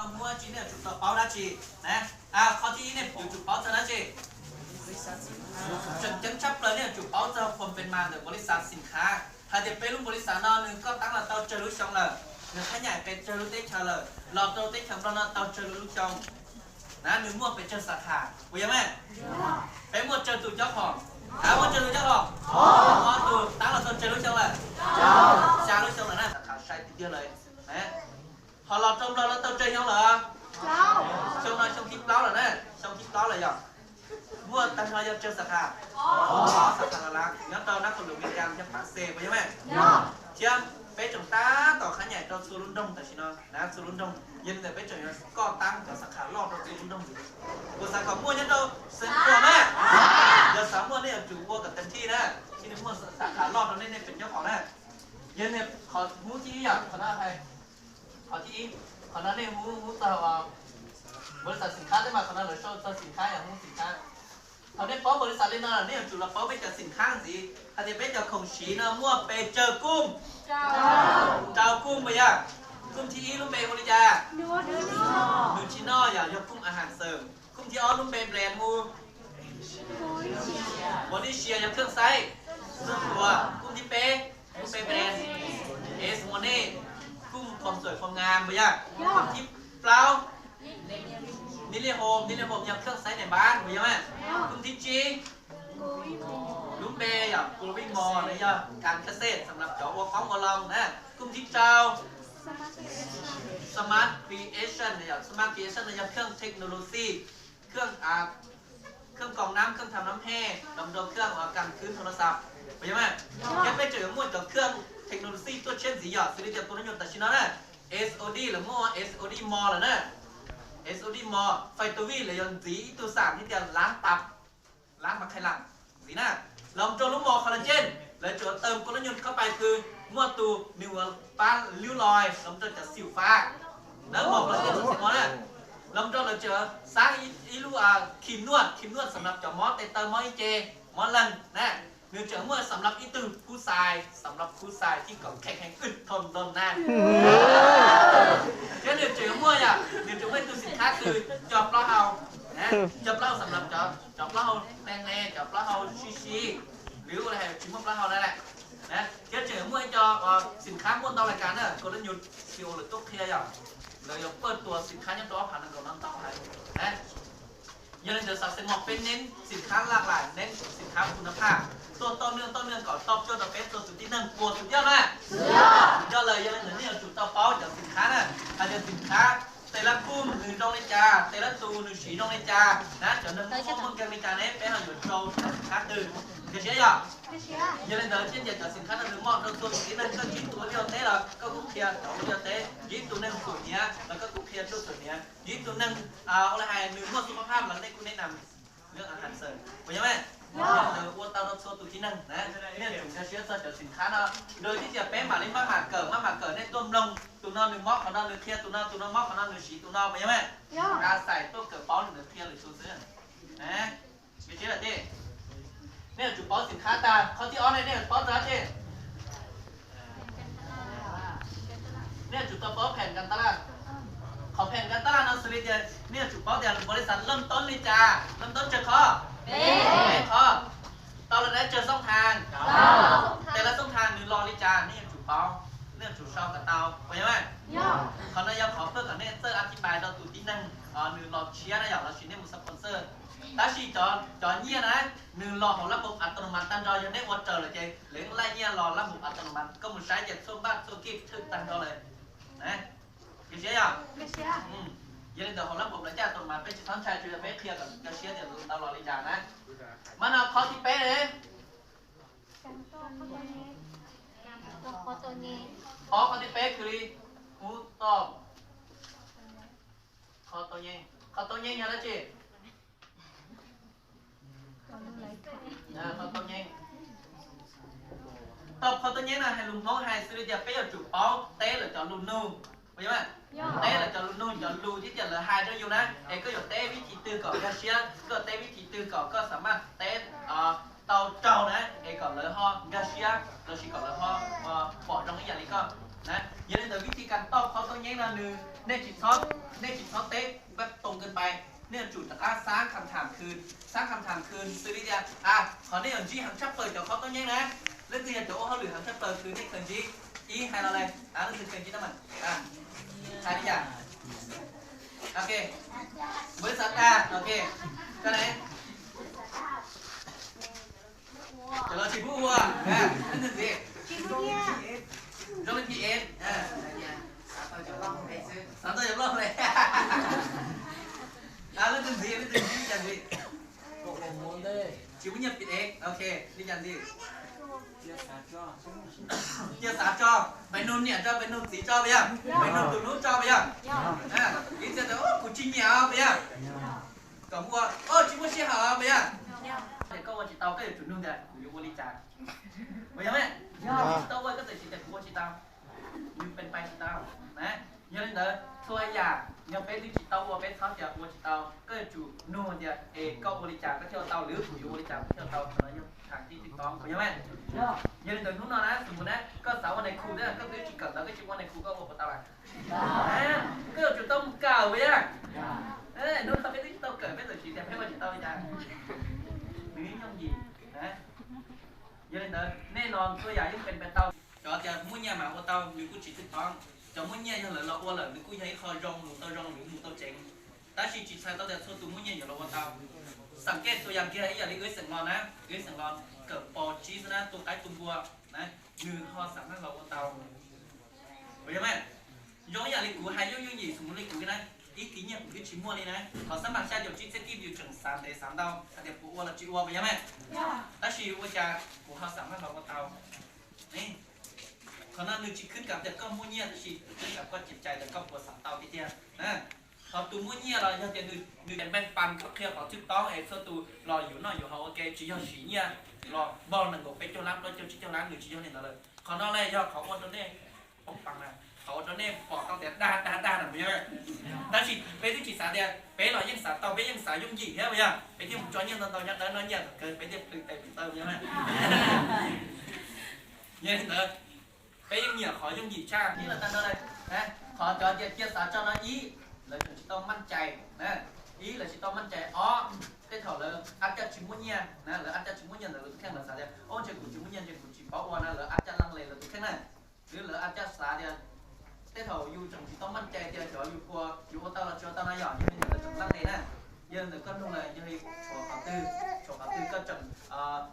tao mua chỉ là chủ tao báo đã chị nè khóที่เนี่ยอยู่จุดเป้าเท่านั้นจีจนจังชับเลยเนี่ยจุดเป้าจะคนเป็นมาจากบริษัทสินค้าถ้าจะเป็นลูกบริษัทนอนนึงก็ตั้งเราเตาเจอลูกชงเลยหนึ่งขยายเป็นเจอลูกเต็กเชลเลยเราเตาเต็กชงเราเตาเจอลูกชงนะหนึ่งมั่วเป็นเจอสาขาบุญยังไงเป็นมั่วเจอตัวเจ้าของมั่วเจอตัวเจ้าของมั่วตัวตั้งเราเตาเจอลูกชงเลยชาลูกชงเลยนะสาขาใช้ติดเยอะเลยนะพอเราจมเราเตาเจอยังเหรอtrong nói trong kíp đó là nè trong kíp đó là gì mua tăng hơi cho sạc hà sạc hà là nhớ tao nó còn được miếng cam cho phát xe phải không em chưa bé chúng ta tỏ khá nhảy cho số lún đông tại nó đã số lún đông nhưng để bé chúng nó có tăng cho sạc hà lo cho số lún đông của sạc hà mua nhất đâu sân của nè giờ sáng mua này chủ mua cả tận thi nè khi nó mua sạc hà lo nó nênเป็นเจ้าของnè nhưng này họ mua chi à họ nói hay họ chi họ nói nên mua taoบริษัทสินค้าได้มาขนาดเราโชว์สินค้าอย่างนู้นสินค้าเขาได้ป้อบริษัทเลยนะเนี่ยจุดเราป้อไปจากสินค้าสิเขาจะไปจากของฉีนะมั่วไปเจอกุ้งเจ้ากุ้งไปอ่ะกุ้งที่อีลุงเบย์บริจาดูชิโน่อย่างยกกุ้งอาหารเสริมกุ้งที่อ้อลุงเบย์แบรนด์มูบอดี้เชียร์อย่างเครื่องไซส์ตัวกุ้งที่เป้ลุงเบย์แบรนด์เอสโมเน่กุ้งความสวยความงามไปอ่ะกุ้งที่เปล่านิเลียโฮมยังเครื่องไซส์ในบ้านมีไหมคุณทิจีลุงเบย์อย่างกูวิ่งมอเลยย่ะการเกษตรสำหรับเจาะวัวฟ้องวัวลองนะคุณทิเจ้าสมาร์ทครีเอชั่นอย่างสมาร์ทครีเอชั่นอย่างเครื่องเทคโนโลยีเครื่องกรองน้ำเครื่องทำน้ำแห้งดำดงเครื่องกันคืนโทรศัพท์มีไหมยังไปเจอมั่วกับเครื่องเทคโนโลยีตัวเช่นสีหยอดสิริเดียตัวนั้นอยู่แต่ชินะนะ SOD หรือมั่ว SOD มอลนะSOD มอไฟตัววีเลยยันสีตัวสามที่จะล้างตับล้างมาไขหลังสีหน้าลองโจลูกมอคอลลาเจนแล้วจะเติมกลยุทธ์เข้าไปคือมั่วตูนิวป้าริ้วรอยลองโจจะสิวฟ้าแล้วบอกเราจะสิวมอเนี่ยลองโจเราเจอสร้างอีลูครีมนวดสำหรับเจาะมอเตเตอร์มอเจมอลันนะเนื้อเจอมั่วสำหรับอีตูผู้ชายสำหรับผู้ชายที่ก่อแข็งอึดทนโดนหน้าเนื้อเจอมั่วอย่างเนื้อเจอมั่วตัวสินค้าคือจอบเราเอาจับเล่าสำหรับจับเล่าแรงจับเล่าชีหรืออะไรชิมเล่านั่นแหละนะเจอมั่วจะสินค้าม้วนต่อรายการเนี่ยกลยุทธ์คิวหรือตุ๊กเทียอย่างเรายกเปิดตัวสินค้ายังตัวผ่านทางการน้ำต่อไปนะยังเดินสายเซ็นหมอกเป็นเน้นสินค้าหลากหลายเน้นสินค้าคุณภาพตัวต้นเรื่องก่อนตอบโจทย์ตัวเป็นตัวสุดที่หนึ่งปวดสุดยอดมากสุดยอดเลยยังเหมือนนี่จุดต่อเป้าจากสินค้าน่ะอาจจะสินค้าแต่ละกุ้มหนึ่งดองในจาแต่ละตูหนึ่งสีดองในจานะจนนึงพวกมึงกันในจานี้ไปหาหยุดโชว์สินค้าตื่นเดี๋ยวเชื่อยังยังเดินเช่นเดียวกับสินค้าหนึ่งมอดตัวสุดที่หนึ่งก็ยิ้มตัวเดียวเต้ละก็กุ๊กเทียตัวเดียวเต้ยิ้มตัวหนึ่งส่วนนี้แล้วก็กุ๊กเทียตัวส่วนนี้ยิ้มตัวหนึ่งอะไรหนึ่งมอดสุขภาพหลังได้คุณแนะนำเรื่องอาหารเสริมเข้าใจไหมวัวเตาเราโชว์ตัวที่นั่งนะเนี่ยถึงจะเชื่อเจอสินค้าเนาะโดยที่จะเป๊ะมาเล่นมากเกิดในต้มลงตัวนอนหนึ่งมอกเขานอนหนึ่งเทียตัวนอนมอกเขานอนหนึ่งสีตัวนอนไปใช่ไหมการใส่ตัวเกิดป้อนหนึ่งเทียหรือชูเสื้อนะไม่ใช่หรอเจ๊เนี่ยจุดป้อนสินค้าตาเขาที่ออนเนี่ยป้อนจ้าเจ๊เนี่ยจุดตัวป้อนแผ่นกันตลาดเขาแผ่นกันตลาดนอสเตรเลียเนี่ยจุดป้อนเดียวบริษัทเริ่มต้นเลยจ้าเริ่มต้นเจอข้อข้อตอนเราเจอช่องทางแต่ละช่องทางหนึ่งรอลิจานี่จุดเป้าเนี่ยจุดช่องกับเตาไปใช่ไหมเขาเนี่ยขอเพิ่มกับเนี่ยเซอร์อธิบายเราตัวที่นั่งหนึ่งรอเชียร์นะอย่างเราชิ้นเนี่ยมุสปอนเซอร์ถ้าชีจอเนี่ยนะหนึ่งรอของระบบอัตโนมัติตั้งรอยังได้วัดเจอเลยเจ๊เหลืองไล่เนี่ยรอระบบอัตโนมัติก็มันใช้จากโซบ้านโซกิฟทึกตั้งรอเลยนะกี่เชียร์ยังยังเดี๋ยวของระบบระยะตรงมาเป็นทั้งชายจุดเป๊ะเคลียร์กับกระเชียร์เดี๋ยวเรารอลิจานะมันเอาข้อที่เป๊ะเลยข้อที่เป๊ะคือหูตอบข้อตัวเงี้ยยังไงจีข้อตัวเงี้ยตอบข้อตัวเงี้ยนะให้ลุงท้องให้ซื้อจะเป๊ะจุดเป้าเต้หรือจอลุนนู่ไปไหมเต้là cho luôn cho lưu chứ giờ là hai đứa vô nè, em có giờ té với chị tư cỏ ra xía, có té với chị tư cỏ có sắm ăn té tàu trâu nè, em còn lợi ho ra xía, rồi chỉ còn lợi ho bỏ trong cái nhà này con, nè, giờ nên làวิธีการตอบเขาต้องแยกนะหนึ่งในจิตท็อปเต๊ะแบบตรงเกินไปเนี่ยจุดตะกร้าสร้างคำถามคืนซื้อดิอ่ะขอได้อย่างจี้หังชับเปิดเดี๋ยวเขาต้องแยกนะแล้วคือจะโอ้เขาหรือหังชับเปิดคือที่เกินจี้อีให้เราเลยนั่นคือเกินจี้น้ำมันใช่ดิจ้ะโอเคบริษัทโอเคก็ไหนจะรอชิบูวัวนั่นคือสิเราเป็น PS 3 giờ lông này lên từng gì dàn gì chỉ muốn nhập PS ok đi dàn gì chia sẻ cho mày nôn nhẹ cho mày nôn gì cho bây giờ mày nôn tụi nút cho bây giờ đi xe đó của chính nhà bây giờ còn mua chỉ mua xe hở bây giờ để câu chị tao cái chủ nôn này của vô đi trả bây giờ mẹ tao ơi cái gì chỉ của chị tao nhưng bên bay chị tao nè nhớ đến đó thôi à nhớ bé đi chị tao bé tháo giờ của chị tao cái chủ nôn giờ câu vô đi trả cái theo tao lứa của vô đi trả theo tao nó như thằng đi tiktok bây giờ mẹ nhớ đến đó lúc nào đó sủng đó có sáuวันในครูđó có cái chỉ cần đó cái chỉวันในครูก็บอกtao à cái chủ tao cào bây giờ nó tao biết tao cởi biết rồi chị đẹp hay mà chị tao bây giờ nghĩ không gì đấy giờ nên đó nên non tôi giải nhữngเป็นtao cho giờ muốn nhà mà của tao nếu cứ chỉ thích toán cho muốn nhà là lo qua là nếu cứ thấy kho rong lụt tao chén ta chỉ sai tao để số tụi muốn nhà giờ lo qua taoสังเกตตัวอย่างที่ไอ้อย่างนี้เอ้ยสังรอนนะเอ้ยสังรอนเกิดปอชีสนะตัวไก่ตัวบัวนะยืนคอสั่งให้เราqua tao vậyไหมย้อนอย่างนี้กูให้ย้อนgìสมมติกูcái này ý kỷ niệm của cái chỉ mua này này họ sắm bằng xe điều chỉnh sẽ kim điều chỉnh sàn để sàn đâu à đẹp của là chị mua vậy nhá đã chỉ mua trà của họ sắm bằng con tàu này còn nó chỉขึ้นกับแต่ก็mua nhiên chỉขึ้นกับก็จิตใจแต่ก็ปวดสามเตาที่เดียวนะพอตัวmua nhiên là do tiền từ tiền bên panก็เคลียร์เขาtrước đó ấy sốตัวรออยู่น้อยอยู่เขาโอเคchỉ do chỉ nhiênรอบอลหนึ่งก็ไปเจ้าน้ำแล้วเจ้าน้ำหรือchỉ do này làเลยcòn nó này doเขาคนตัวนี้ปกปังนะเขาตัวนี้ปอกตั้งแต่ด้านแบบนี้ta chỉ bé thì chỉ xả tiền bé nói những xả tàu bé những xả dùng gì thế bây giờ bé thì một cho những tàu nhặt nó nhận cái bé thì từ từ từ như này như thế bé những nhiều khó dùng gì cha như là ta đây khó cho chia sẻ cho nó ý là chỉ taoมั่นใจnè ý là chỉ taoมั่นใจcái thầu là ăn cho chúng muốn nha nè là ăn cho chúng muốn nhận là được khen là xả tiền ô chơi của chúng muốn nhận chơi của chỉ bảo qua là ăn cho lăng lề là được khen này nếu là ăn cho xả tiền thế thầu du chẳng chỉ taoมั่นใจเดียวcho du qua du qua tao là cho tao nói giỏi nhưng bây giờ chẳng lăng này nè giờ được cân luôn này giờ thì chỗ khảo tư có chẳng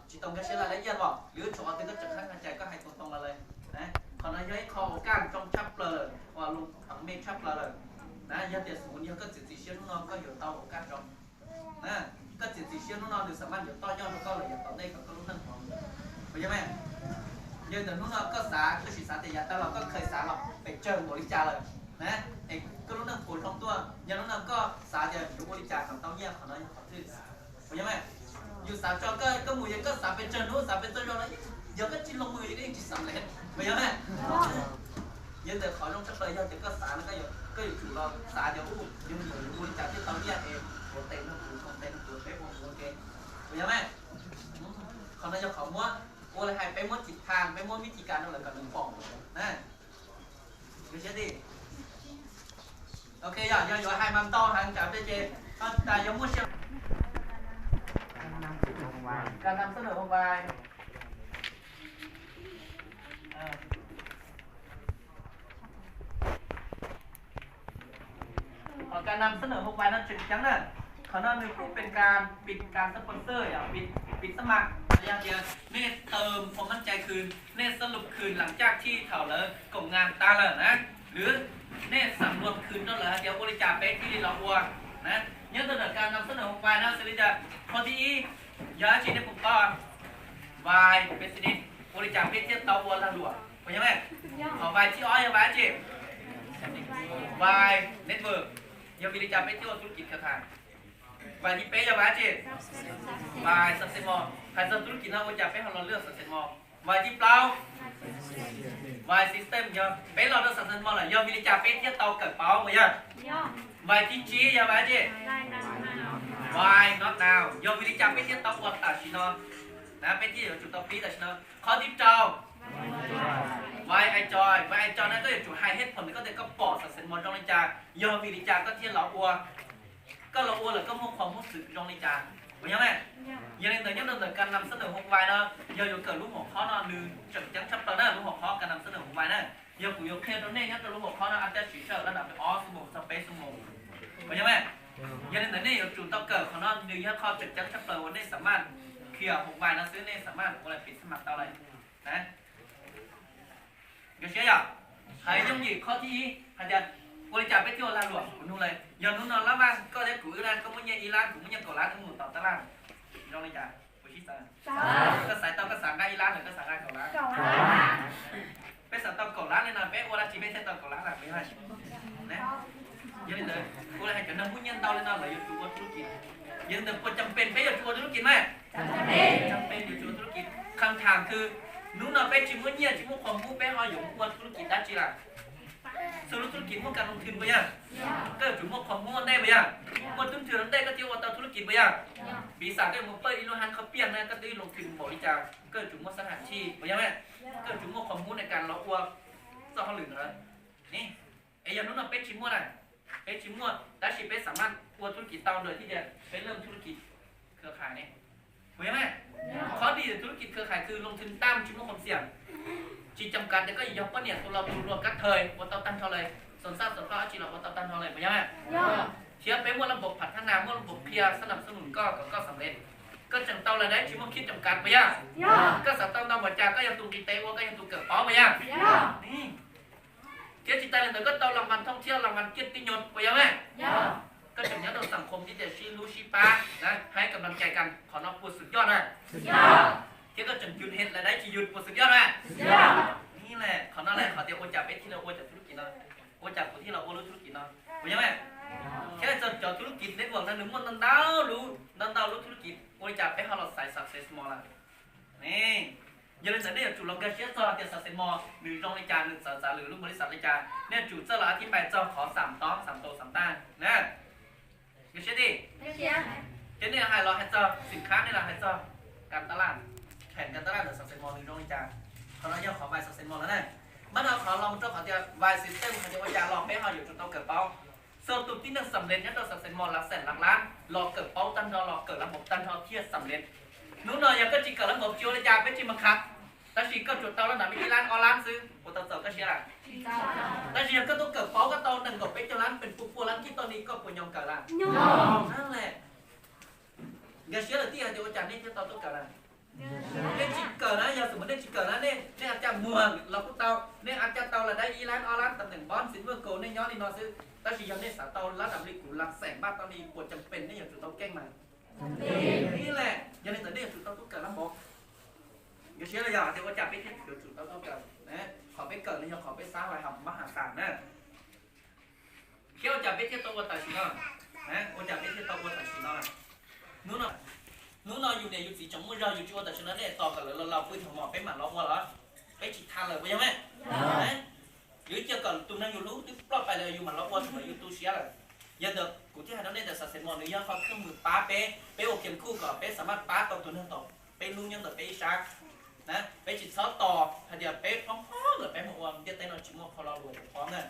chỉ tông cái sẽ là lấy dân bỏ nếu chỗ khảo tư có chẳng khácมั่นใจก็ให้ตรงๆเลยนะcòn nó giấy kho can trong chắp lời và luôn thẳng bên chắp lờiนะgiờ thì số nhiều các chỉ xuyên nó có hiểu tao can trong nè các chỉ xuyên nó được sản phẩm hiểu to nhau nó có là hiểu tao đây còn có lúc năngของbây giờ mẹ giờ từ lúc nào có xảก็chỉ xảแต่ยาตลอดก็เคยxảหรอกไปเจอบริจาคเลยนะไอ้ก็รู้นั่งผลของตัวอย่างนั้นก็สาจะอยู่บริจาคของเต้าเยี่ยมของน้อยของที่เข้าใจไหมอยู่สาจอก็หมู่ยังก็สาเป็นเจอนู้สาเป็นเจอแล้วเดี๋ยวก็จิ้มลงมือได้จิ้มสำเร็จเข้าใจไหมยังแต่ขอลงชักเลยยังแต่ก็สาแล้วก็อยู่ถูกเราสาเดี๋ยวอยู่บริจาคที่เต้าเยี่ยมเองโปรตีนของเต้นตัวเป๊ะโอเคเข้าใจไหมของน้อยจะขอม้วนโอ้เลยให้ไปม้วนจิตทางไปม้วนวิธีการนั่นแหละกับหนึ่งป่องนะดูเช่นดิok giờ hai mâm to hàng chào tê chê ta giống muốn xem cả năm số nửa hôm vaiการนำเสนอโมบายนั้นจุดจังนั้นเขานั่นคือเป็นการปิดการสปอนเซอร์ปิดสมัครระยะเดียวเนตเติมความมั่นใจคืนเนตสรุปคืนหลังจากที่เขาเลยกล่องงานตาเลยนะหรือเนตสำรวจคืนนั่นแหละเดี๋ยวบริจาคไปที่เราวัวนะเนี่ยตัวการนำเสนอโมบายนะสิริจะพอที่ยาชีในปุ่มก้อนวายเป็นสิริบริจาคไปที่เตาวัวละหลวงเข้าใจไหมขอวายที่อ้อยวายจีวายเน็ตเวิร์กยังบริจาคไปที่ธุรกิจเครือข่ายวายที่เป๊ะยังวายจีวายสับเซมอลใครทำธุรกิจนะบริจาคไปของเราเลือกสับเซมอลวายที่เปล่าวายซิสเต็มยังเป๊ะเราเลือกสับเซมอลเลยยังบริจาคไปที่เตาเกิดเปล่าเหมือนกันวายที่จียังวายจีวาย not now ยังบริจาคไปที่เตาวัดตาชินอนะไปที่จุดต่อปีตาชินอข้อที่เจ้า vai ai cho nó có chủ hai hết phần có thể có bỏ sản sinh món trong này trà do vì đi trà có thiên lọ ua có lọ ua là có một khoảng một sự trong này trà phải nhớ mẹ giờ nên tới nhất là cần làm sân ở hộp vai đó giờอยู่เกิดลูกหัวข้อเนาะลืมจับจังชับตอนนั้นลูกหัวข้อการนำเสนอของไว้นะgiờ cụ yêu khen đó nên nhất là lúc học khó nó ăn chỉ sợ nó đặt cái ó số một space số một phải không em giờ nên tới đây chủ tao cờ của nó như nhất kho trực chắc chấp lời vấn đề sắm ăn khi ở một vài nó xứ nên sắm ăn có lại bị sắm mặt tao này đấy cái chưa hay giống gì khó thi hay chưa cô đi chào biết chưa là luộc của nu này giờ nu nó lắm ăn có thể cụ Iran có muốn nhẹ Iran cũng muốn nhẹ cổ lá cũng muốn tao ta làm trong này chả của chị sao có sải tao có sải ngay Iran rồi có sải ngay cổ lá bây giờ tao cổ lá nên là bé qua là chỉ biết tao cổ lá là bé này đấy giờ đến tới cô lại cho nó muốn nhân tao lên nào là yêu chúa chúa kín giờ đến cô chăm bên bé yêu chúa chúa kín mà chăm bên yêu chúa chúa kín căng thẳngคือนู้นเราไปจิมว่าเนี่ยจิมว่าความรู้ไปหอยอยู่ว่าธุรกิจได้จีล่ะสรุปธุรกิจพวกการลงทุนไปยังก็จิมว่าความรู้ได้ไปยังว่าตุ้มถือได้ก็เที่ยวว่าตัวธุรกิจไปยังปีศาจก็มันเปิดอิโลฮันเขาเปลี่ยนนะก็ได้ลงทุนบริจาคก็จิมว่าสถานที่ไปยังแม่ก็จิมว่าความรู้ในการล็อกวัวซ่อเขาหลือเลยนี่ไอ้อย่างนู้นเราไปจิมว่าอะไรไปจิมว่าได้ชีไปสามารถวัวธุรกิจเตาเลยที่จะไปเริ่มธุรกิจเครือข่ายนี่เห็นไหมข้อดีในธุรกิจเครือข่ายคือลงทุนตามชิ้นความเสี่ยงจีจำกัดแต่ก็ยอมก็เนี่ยตัวเรารวมกัดเทยว่าเตาตั้งเท่าไรส่วนทราบส่วนข้อจีเราว่าเตาตั้งเท่าไรไปยังไงเชื่อไปว่าระบบพัฒนาว่าระบบเพียสนับสนุนก็สำเร็จก็จังเตาอะไรได้ชิ้นว่าคิดจำกัดไปยังก็สัตว์เตาหัวใจก็ยังตุงกีเตว่าก็ยังตุงเกิดป้อไปยังนี่เที่ยวจิตใจเลยก็เตารางวัลท่องเที่ยวรางวัลเกียรติยศไปยังไงก็ถึงนี้เราสังคมที่จะชี้รู้ชี้ป้านะให้กำลังใจกันขอน้องพูดสุดยอดนะที่ก็จนหยุดเห็นและได้ชีหยุดพูดสุดยอดนะนี่แหละขอนั่นแหละขอเดี๋ยวโอจับไปที่เราโอจับธุรกิจเนาะโอจับคนที่เราโอรู้ธุรกิจเนาะเข้าใจไหมแค่จะธุรกิจในวันนั้นหนึ่งวันนั้นดาวรู้ธุรกิจโอจับไปให้เราใส่ success more ละนี่giờ lên đây là chủ lòng cái chiếc cho tiền sản sinh mò từ trong cái trà được sản lửa lúc mới sản lấy trà nên chủ sơ là thiên bài cho khó giảm tó giảm tổ giảm tan nè cái chiếc đi cái này là hai loại hết cho sinh khác đây là hết cho cắn ta làm hẹn cắn ta làm được sản sinh mò từ trong cái trà họ nói cho khó vài sản sinh mò nữa này bắt đầu khó lòng cho họ tiền vài system họ cho trà lò bé họอยู่ chúng tôi cởi bao sơ tụt tin được sầm lên nhất là sản sinh mò là sẻn lạc lan lò cởi bao tan cho lò cởi là một tan cho kia sầm lênนู้นเราอยากก็จีเกิดแล้วผมเชียวเลยจ้าเป็นจีมังคับแต่จีก็จุดเตาแล้วหนาไม่กี่ร้านออร้านซื้อผมตัดเสาก็เชียร์ละแต่จีก็ต้องเกิดเป้าก็เตาหนึ่งกับเป็นเจ้าร้านเป็นปูร้านที่ตอนนี้ก็ปุ่นยองเกิดละนั่นแหละอย่าเชียร์เลยที่อาจจะจัดนี่ที่เตาต้องเกิดละเนี่ยจีเกิดนะอย่าสมมติเนี่ยจีเกิดนะเนี่ยอาจจะมัวเราก็เตาเนี่ยอาจจะเตาละได้ยี่ร้านออร้านตำแหน่งบอลสินเวอร์โกเนี่ยย้อนนี่นอซื้อแต่จียังเนี่ยสาวเตาระดับลิกุหลักแสนบาทตอนนี้ปวดจำเป็นเนี่ยอย่างจุดเตาแกล้งมานี่แหละยังในตอนนี้จุดเตาต้องเกิดแล้วบอกอย่าเชื่อเลยอย่าเดี๋ยวว่าจะไปเที่ยวจุดเตาต้องเกิดนะขอไปเกิดเลยขอไปสร้างอะไรทำมหาศาลนะเที่ยวจะไปเที่ยวตัวตาชิโน่นะว่าจะไปเที่ยวตัวตาชิโน่นู้นเราอยู่เนี่ยอยู่สีจมูกเราอยู่ตัวตาชิโน่เนี่ยต่อกันเลยเราปืนของหมอไปหมั่นล้อมว่าเหรอไปจิตทานเลยไปยังไงนะหรือเจอก่อนตุ้มนั่งอยู่รู้ที่ปลอดไปเลยอยู่หมั่นล้อมว่าสมัยอยู่ตู้เชียร์เลยgiờ được cụ thể nó đây là sản phẩm nữa cóเครื่องมือป้าเป๊โอเข็มคู่กับเป๊สามารถป้าต่อตัวนึงต่อเป๊ลุงยังต่อเป๊ช้านะเป๊จิตซอสต่อเดี๋ยวเป๊พร้อมๆหรือเป๊หมดวันเดี๋ยวเต้นเราชิมว่าพอเรารวยพร้อมเนี่ย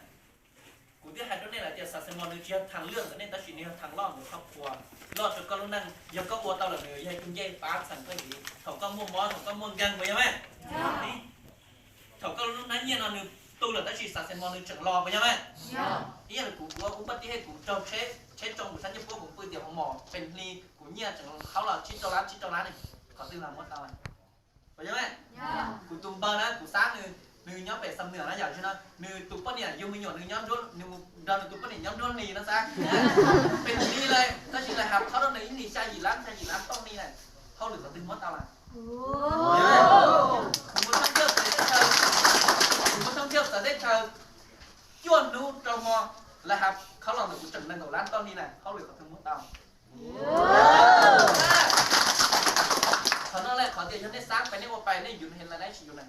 cụ thể nó đây là sản phẩm nữa chiaทางเรื่องแต่เนี่ยตัดสินเนี่ยทางรอดหรือครอบครัวรอดจนก็รู้นั่งยังก็วัวเตาเหลือยังคุณยายป้าสั่งก็ดีเขาก็ม่วงม้อนเขาก็ม่วงยังไปยังไงนี่เขาก็รู้นั้นเนี่ยนอนนึงtôi là ta chỉ sản sinh mónนึงchẳng loไปยังไงý là cụ bắt đi hay cụ cho chế trong buổi sáng cho cô cũng bơi tiểu mỏเป็นly cụ nhia chẳngเขาlà chín cho lá này có tư làm mất tao này phảiยังไงcụ tụm bơ đó cụ sángนึงnhóm về xâm nửa nó giờ chứ nóนึงtụm bắtเนี่ยyêu mình nhỏนึงnhóm rốtนึงđòn tụm bắtเนี่ยnhóm rốt nì nó sáng เป็นlyเลยta chỉ là họcเขาต้องnày ly chai gì lắmต้องly nàyเขาหรือcó tư mất tao nàyท่องเที่ยวแต่ได้เจอจวนนู้ตรมอและครับเขาลองดูจังนั่งกับร้านตอนนี้นะเขาเลยกับทั้งหมดเตาเขานั่นแหละขอเดี๋ยวฉันได้ซักไปนี่ว่าไปนี่อยู่เห็นอะไรได้ชิวไหน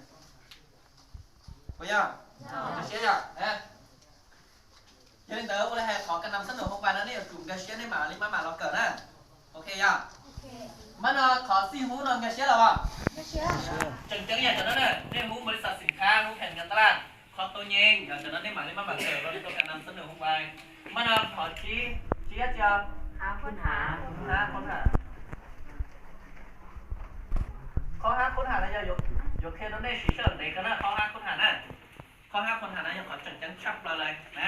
ไปยังจะเชียร์ยังยังเต๋อวันแรกขอการนำเสนอของไปนั้นนี่กลุ่มกระเชียร์ในหมาลิมาเราเกิดนะโอเคยัง มันขอซีหูนอนกันเชียหรอวะ ไม่เชื่อ จังอย่างนั้นน่ะเนี่ยหูบริษัทสินค้าหูแข่งกันตลาดขอตัวเองอย่างนั้นได้หมายได้มาบังเกิดเราต้องการนำเสนอหุ้นไปมันขอชี้จะ หาคนหา ค้นหาข้อห้าค้นหาแล้วยกเคสนั้นได้สีเฉินในกันนะข้อห้าค้นหาน่ะข้อห้าค้นหานะยังขอจังชับเราเลยนะ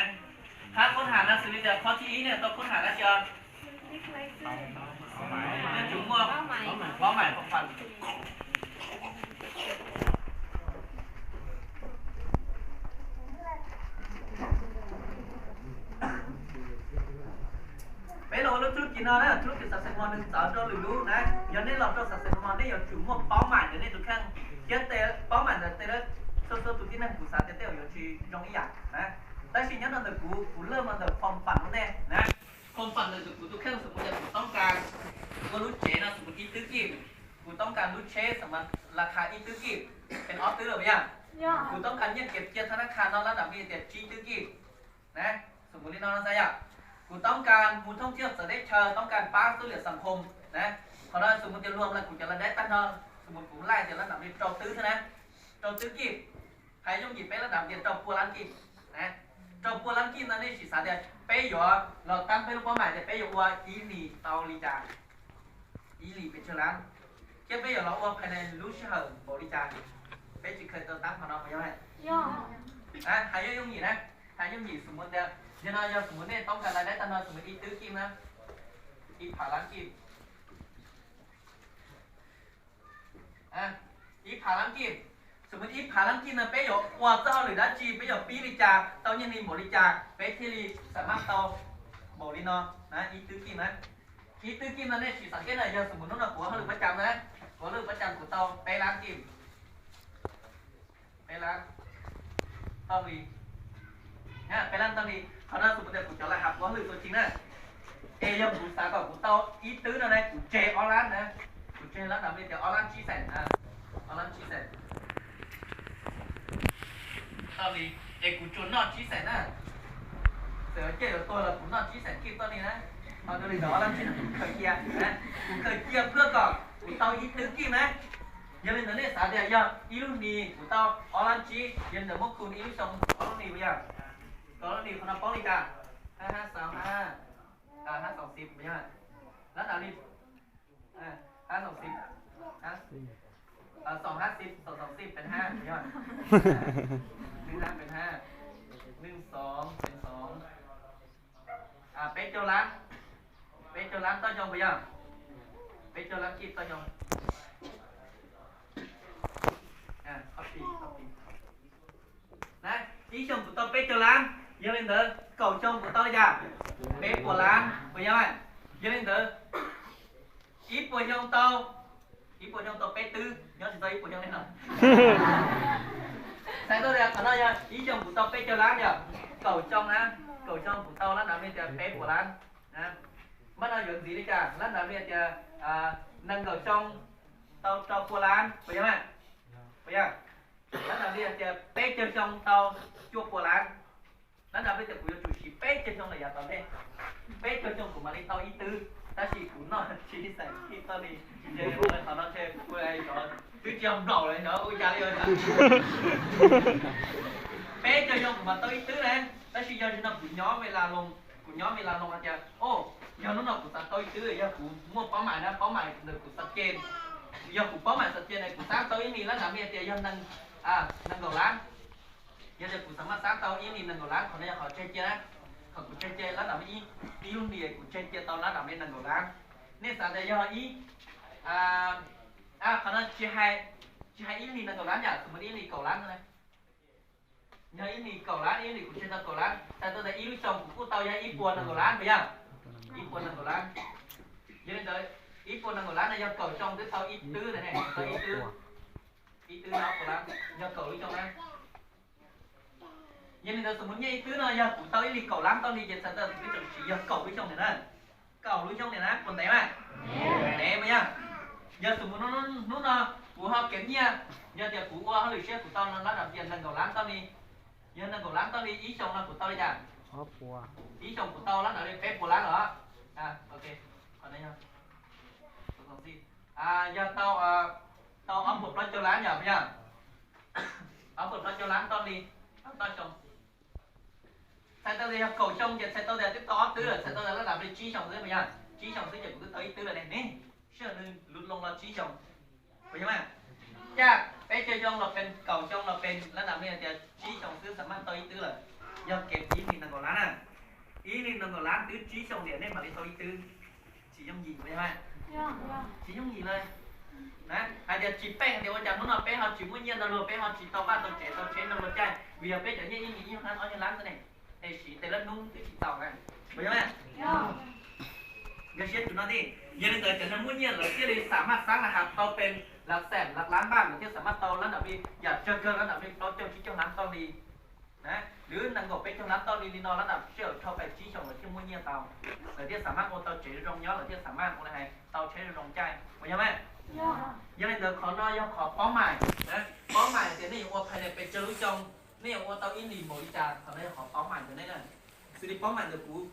ถ้าค้นหานะสิ่งที่ข้อที่เนี่ยต้องค้นหาแล้วจะเนี่ยจุ่มมั่วเป้าหมายของฟันbây giờ lúc trước chị nói là lúc thì sắp xếp món đừng sợ cho lười lú này giờ nên làm cho sắp xếp món đấy giờ chủ một báo mảnh để nên tụi khăn chết tê báo mảnh là tê đó sơ tụi cái năng của xã tê tê ở chị trong ý à này tại vì nhớ là được của lơ mà được phòng phản này này phòng phản là được của tụi khăn sự một củaต้องการcủa lúc chế là sự một ít tứ kim của ต้องการlúc chếสำหรับราคาอีกตứ kimเป็นออฟตื้อหรือยังcủa ต้องการเนี่ยเก็บเกียร์ธนาคารนอกระดับมีแต่จีตứ kimนะสมมติน้องอะไรอ่ะกูต้องการกูท่องเที่ยวจะได้เชิญต้องการป้าตู้เหลือสังคมนะเพราะนั้นสมมติจะรวมแล้วกูจะระดับตั้งนอนสมมติกูไล่จะระดับนี้โจตื้อใช่ไหมโจตื้อกีบใครย่อมหยิบไประดับเดียวโจปัวล้านกีบนะโจปัวล้านกีบนั่นนี่สิสาเดียไปอยู่เราตั้งเป็นเป้าหมายจะไปอยู่ว่าอีหลีเตาลีจาอีหลีเป็นเชื้อร้านแค่ไปอยู่เราว่าภายในรู้เชื่อบริจาคไปจิเคยเติมตั้งของเราไปยังไงอ่ะใครย่อมหยิบนะใครย่อมหยิบสมมติเนี่ยgiờ nào giờ sủng nàyต้องการรายได้ตอนนั้นสมมติอีตื้อkimนะอีผ่าล้านkimอีผ่าล้านkimสมมติอีผ่าล้านkimนะเป๊ะอยู่ว่าเจ้าหรือด้านจีเป๊ะอยู่ปีบริจาคเต้ายังมีบริจาคเป๊ะที่รีสามารถเต้าบริโนนะอีตื้อkimนะอีตื้อkimนั่นเนี่ยสังเกตหน่อยgiờสมมติน้องหัวเขาหรือประจำนะหัวหรือประจำของเต้าเป๊ะล้าน kim เป๊ะล้านเต้ารีเนี่ยเป๊ะล้านเต้ารีเขาน่าสมมติกูจะไล่หักว่าหรือตัวจริงนะเอยังกูสาก่อนกูเต้าอีตื้อนะกูเจออลันนะกูเจอแล้วทำให้เดี๋ยวอลันชี้แสนนะอลันชี้แสนตอนนี้เอกูจนนอชี้แสนนะเสือเจอตัวละกูนอชี้แสนกินตอนนี้นะตอนนี้เดี๋ยวอลันชี้กูเคยเกียร์นะกูเคยเกียร์เพื่อก่อนกูเต้าอีตื้อกี่ไหมยังเป็นเนี่ยสาเดียยังอีรุ่นนี้กูเต้าอลันชี้ยังเดี๋ยวพวกคุณอีรุ่นสองอลันนี้ไปยังตอนนี้คนนับป้องนี่จ้ะ5535 520ไม่ใช่แล้วตอนนี้520 250 220เป็น5ไม่ใช่15เป็น5 12เป็น2เป็ดโจล้านต้อยงไปยังเป็ดโจล้านคิดต้อยงcopy นะý chồng của taoเป็ดโจล้านgiờ lên tới cầu trông của tao ra bé của lan bây giờ này giờ lên tới ít của nhông tao bé tư nhớ thì tao ít của nhông lên nào sai tôi ra còn đây ý chồng của tao bé cho lan nhở cầu trông của tao lát nào bên thì bé của lan mất nào dưỡng gì đấy chả lát nào bên thì nâng cầu trông tao cho của lan bây giờ này bây giờ lát nào bên thì bé cho trong tao chua của lanนั่นเราไปแต่กูจะจุดชีเป๊ะเจ้าชงเลยอย่าตอนนี้เป๊ะเจ้าชงกูมาเล่นเต้าอีตื้อถ้าชีกูนอนชีใส่ที่ตอนนี้เดี๋ยวเลยตอนนั้นเช่กูไอ้จอตื้อเจียมหน่อเลยเนาะอุ้ยยาเลยนะเป๊ะเจ้าชงกูมาเต้าอีตื้อเลยถ้าชียาจะนำกูย้อมเวลาลงอาจจะโอ้ยาน้องกูตัดเต้าอีตื้อยากูมั่วเป้าหมายนะเป้าหมายเดี๋ยวกูตัดเกณฑ์ยากูเป้าหมายตัดเกณฑ์เลยกูสร้างเต้าอีนี่แล้วหนาเมียเตียยานั่งดอกล้านgiờ thì cũng sắm sáng tao ý nhìn nâng lá còn đây họ chơi chơi họ cũng chơi lá đầm ý luôn đi cũng chơi tao lá đầm bên nâng lá nên sao đây giờ ý còn nó chơi hai ý nhìn nâng lá nhỉ cũng ý nhìn cầu lá nữa này nhớ ý nhìn cầu lá ý nhìn cũng chơi tao cầu lá tại tôi thấy ý lúc chồng của tao giờ ý buồn nâng lá bây giờ ý buồn nâng lá giờ đến tới ý buồn nâng lá này do cầu trong tới tao ý tứ này tao ý tứ nó cầu lá do cầu đi trong đây nhưng mà sớm muốn nhảy cứ nói giờ tao đi cầu lắm tao đi trên sân tao cái chỗ chỉ giờ cầu với trong này nè cầu với trong này nè còn té mà té mà nhá giờ sớm muốn nó của họ kém nha giờ thì của họ lười xe của tao nó đặt tiền nâng cầu lắm tao đi giờ nâng cầu lắm tao đi ý chồng là của tao đi chả ý chồng của tao là đi phép của lắm rồi ok còn đây nha còn gì giờ tao ấm một nó cho lá nhở bây giờ ấm một nó cho lá tao đi tao trồng sai tao đi cầu trồng thì sai tao đi tiếp to tứ rồi sai tao là làm đi trí trồng tứ bây giờ trí trồng tứ chỉ cứ tới tứ là này nè chưa nên lút lông là trí trồng bây giờ mà cha bé chơi trồng làเป็นcầu trồng làเป็นแล้วlàm này thì trí trồng tứสามารถtới tứ là giờ kẹp ý thì là còn lá nè ý nên là còn lá tứ trí trồng để nên mà đi tới tứ chỉ trong gì vậy mà chỉ trong gìเลยนะอาจจะจีแป้งเดี๋ยวอาจารย์นู้นเอาแป้งเขาจีมุ่งเย็นเราแป้งเขาจีเตาบ้านเตาเจ๋เตาเชนเราใจvì ở bên chỗ như như hắn ở như láng thế này thì chỉ tới lớp nung cái chỉ tàu này bây giờ này giờ xét chúng nó đi giờ này tới chỗ nóมุ่งเย็นเราที่เลยสามารถสร้างรหัสเตาเป็นหลักแสนหลักล้านบ้านหรือที่สามารถเตาแล้วแบบนี้อยากเจอเกินแล้วแบบนี้เตาเจ้าชี้เจ้าน้ำเตาดีนะหรือนังกบเป็นเจ้าน้ำเตาดีนี่นอนแล้วแบบเชื่อเข้าไปชี้ชงหรือที่มุ่งเย็นเตาหรือที่สามารถโอเตาเจ๋รองย้อนหรือที่สามารถโออะไรเตาใช้รองใจbây giờ này giờ này được khó nói do khó bó mài bó mài thì này ô phải để chơi lúc trong này ô tao in đi mỗi trà còn đây khó bó mài từ đây này sự đi bó mài được cú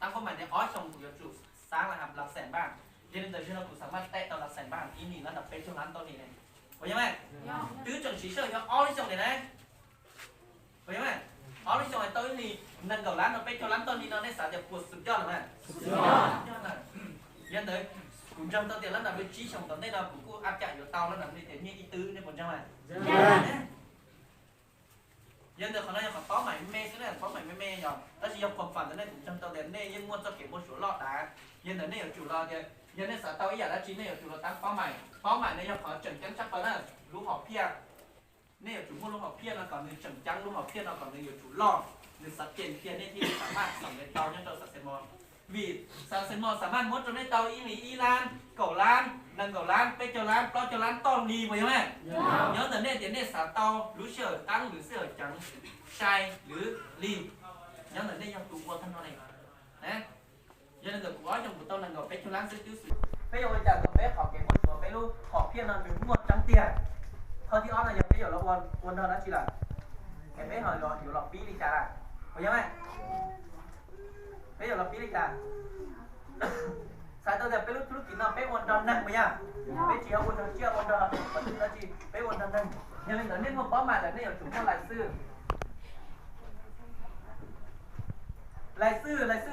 tăng bó mài để ói trong của chủ sáng là làm sẻn bàn giờ nên từ khi nó cú sáng bắt tay tao làm sẻn bàn in đi nó đập bên trong lán tao này này bây giờ này tứ chuẩn chỉ sợ cho ói trong này này bây giờ này ói trong này tao in đi nâng cầu lán nó bên trong lán tao đi nó nên xả được cuột sụp cho là này giờ tới cũng trong tao tiền lắm là bên trí trong tao đây là cũng áp chạy của tao nó làm như thế như ý tứ nên 100 này dân được họ nói họ có mày mê cái này có mày mê nhở đó chỉ trong phần thế này cũng trong tao đến đây nhưng mua cho kiểu một số lọ đá dân đến đây ở chủ lò thì dân đây sợ tao ý giả đã chính này ở chủ lò tăng phó mày này họ chỉnh chắn chắc là lú họ pia này ở chủ mua lú họ pia là còn người chỉnh chắn lú họ pia là còn người chủ lò người sạch tiền kia nên thì sẵn mát sẵn đến tao nhân tao sạch tiền mò vì sao sẽ mò sẵn mát muốn cho nên tao ý lý y lan cẩu lan nâng cẩu lan pe cho lan to cho lan to đi vậy không nhớ từ đây đến đây xả tao lú sờ tăng lú sờ trắng sai lứ ly nhớ từ đây trong tụ qua thân này nè giờ là được quá trong của tao là ngồi pe cho lan sẽ tiêu sự bây giờ chẳng có bé học cái một số bé lu học kia là mình mua trắng tiền thôi thì on là giờ bây giờ là quân đó chỉ là cái bé hỏi rồi hiểu lọc phí đi trả lại bây giờ này bây giờ lọc phí đi trả sai tao giờ bé lúc lúc chỉ nó bé quân đó nặng bây giờ bé chỉ học quân đó chưa quân đó và thứ đó chỉ bé quân đó nặng nhưng mình nói nên một bó mà là nên ở chúng ta lại sư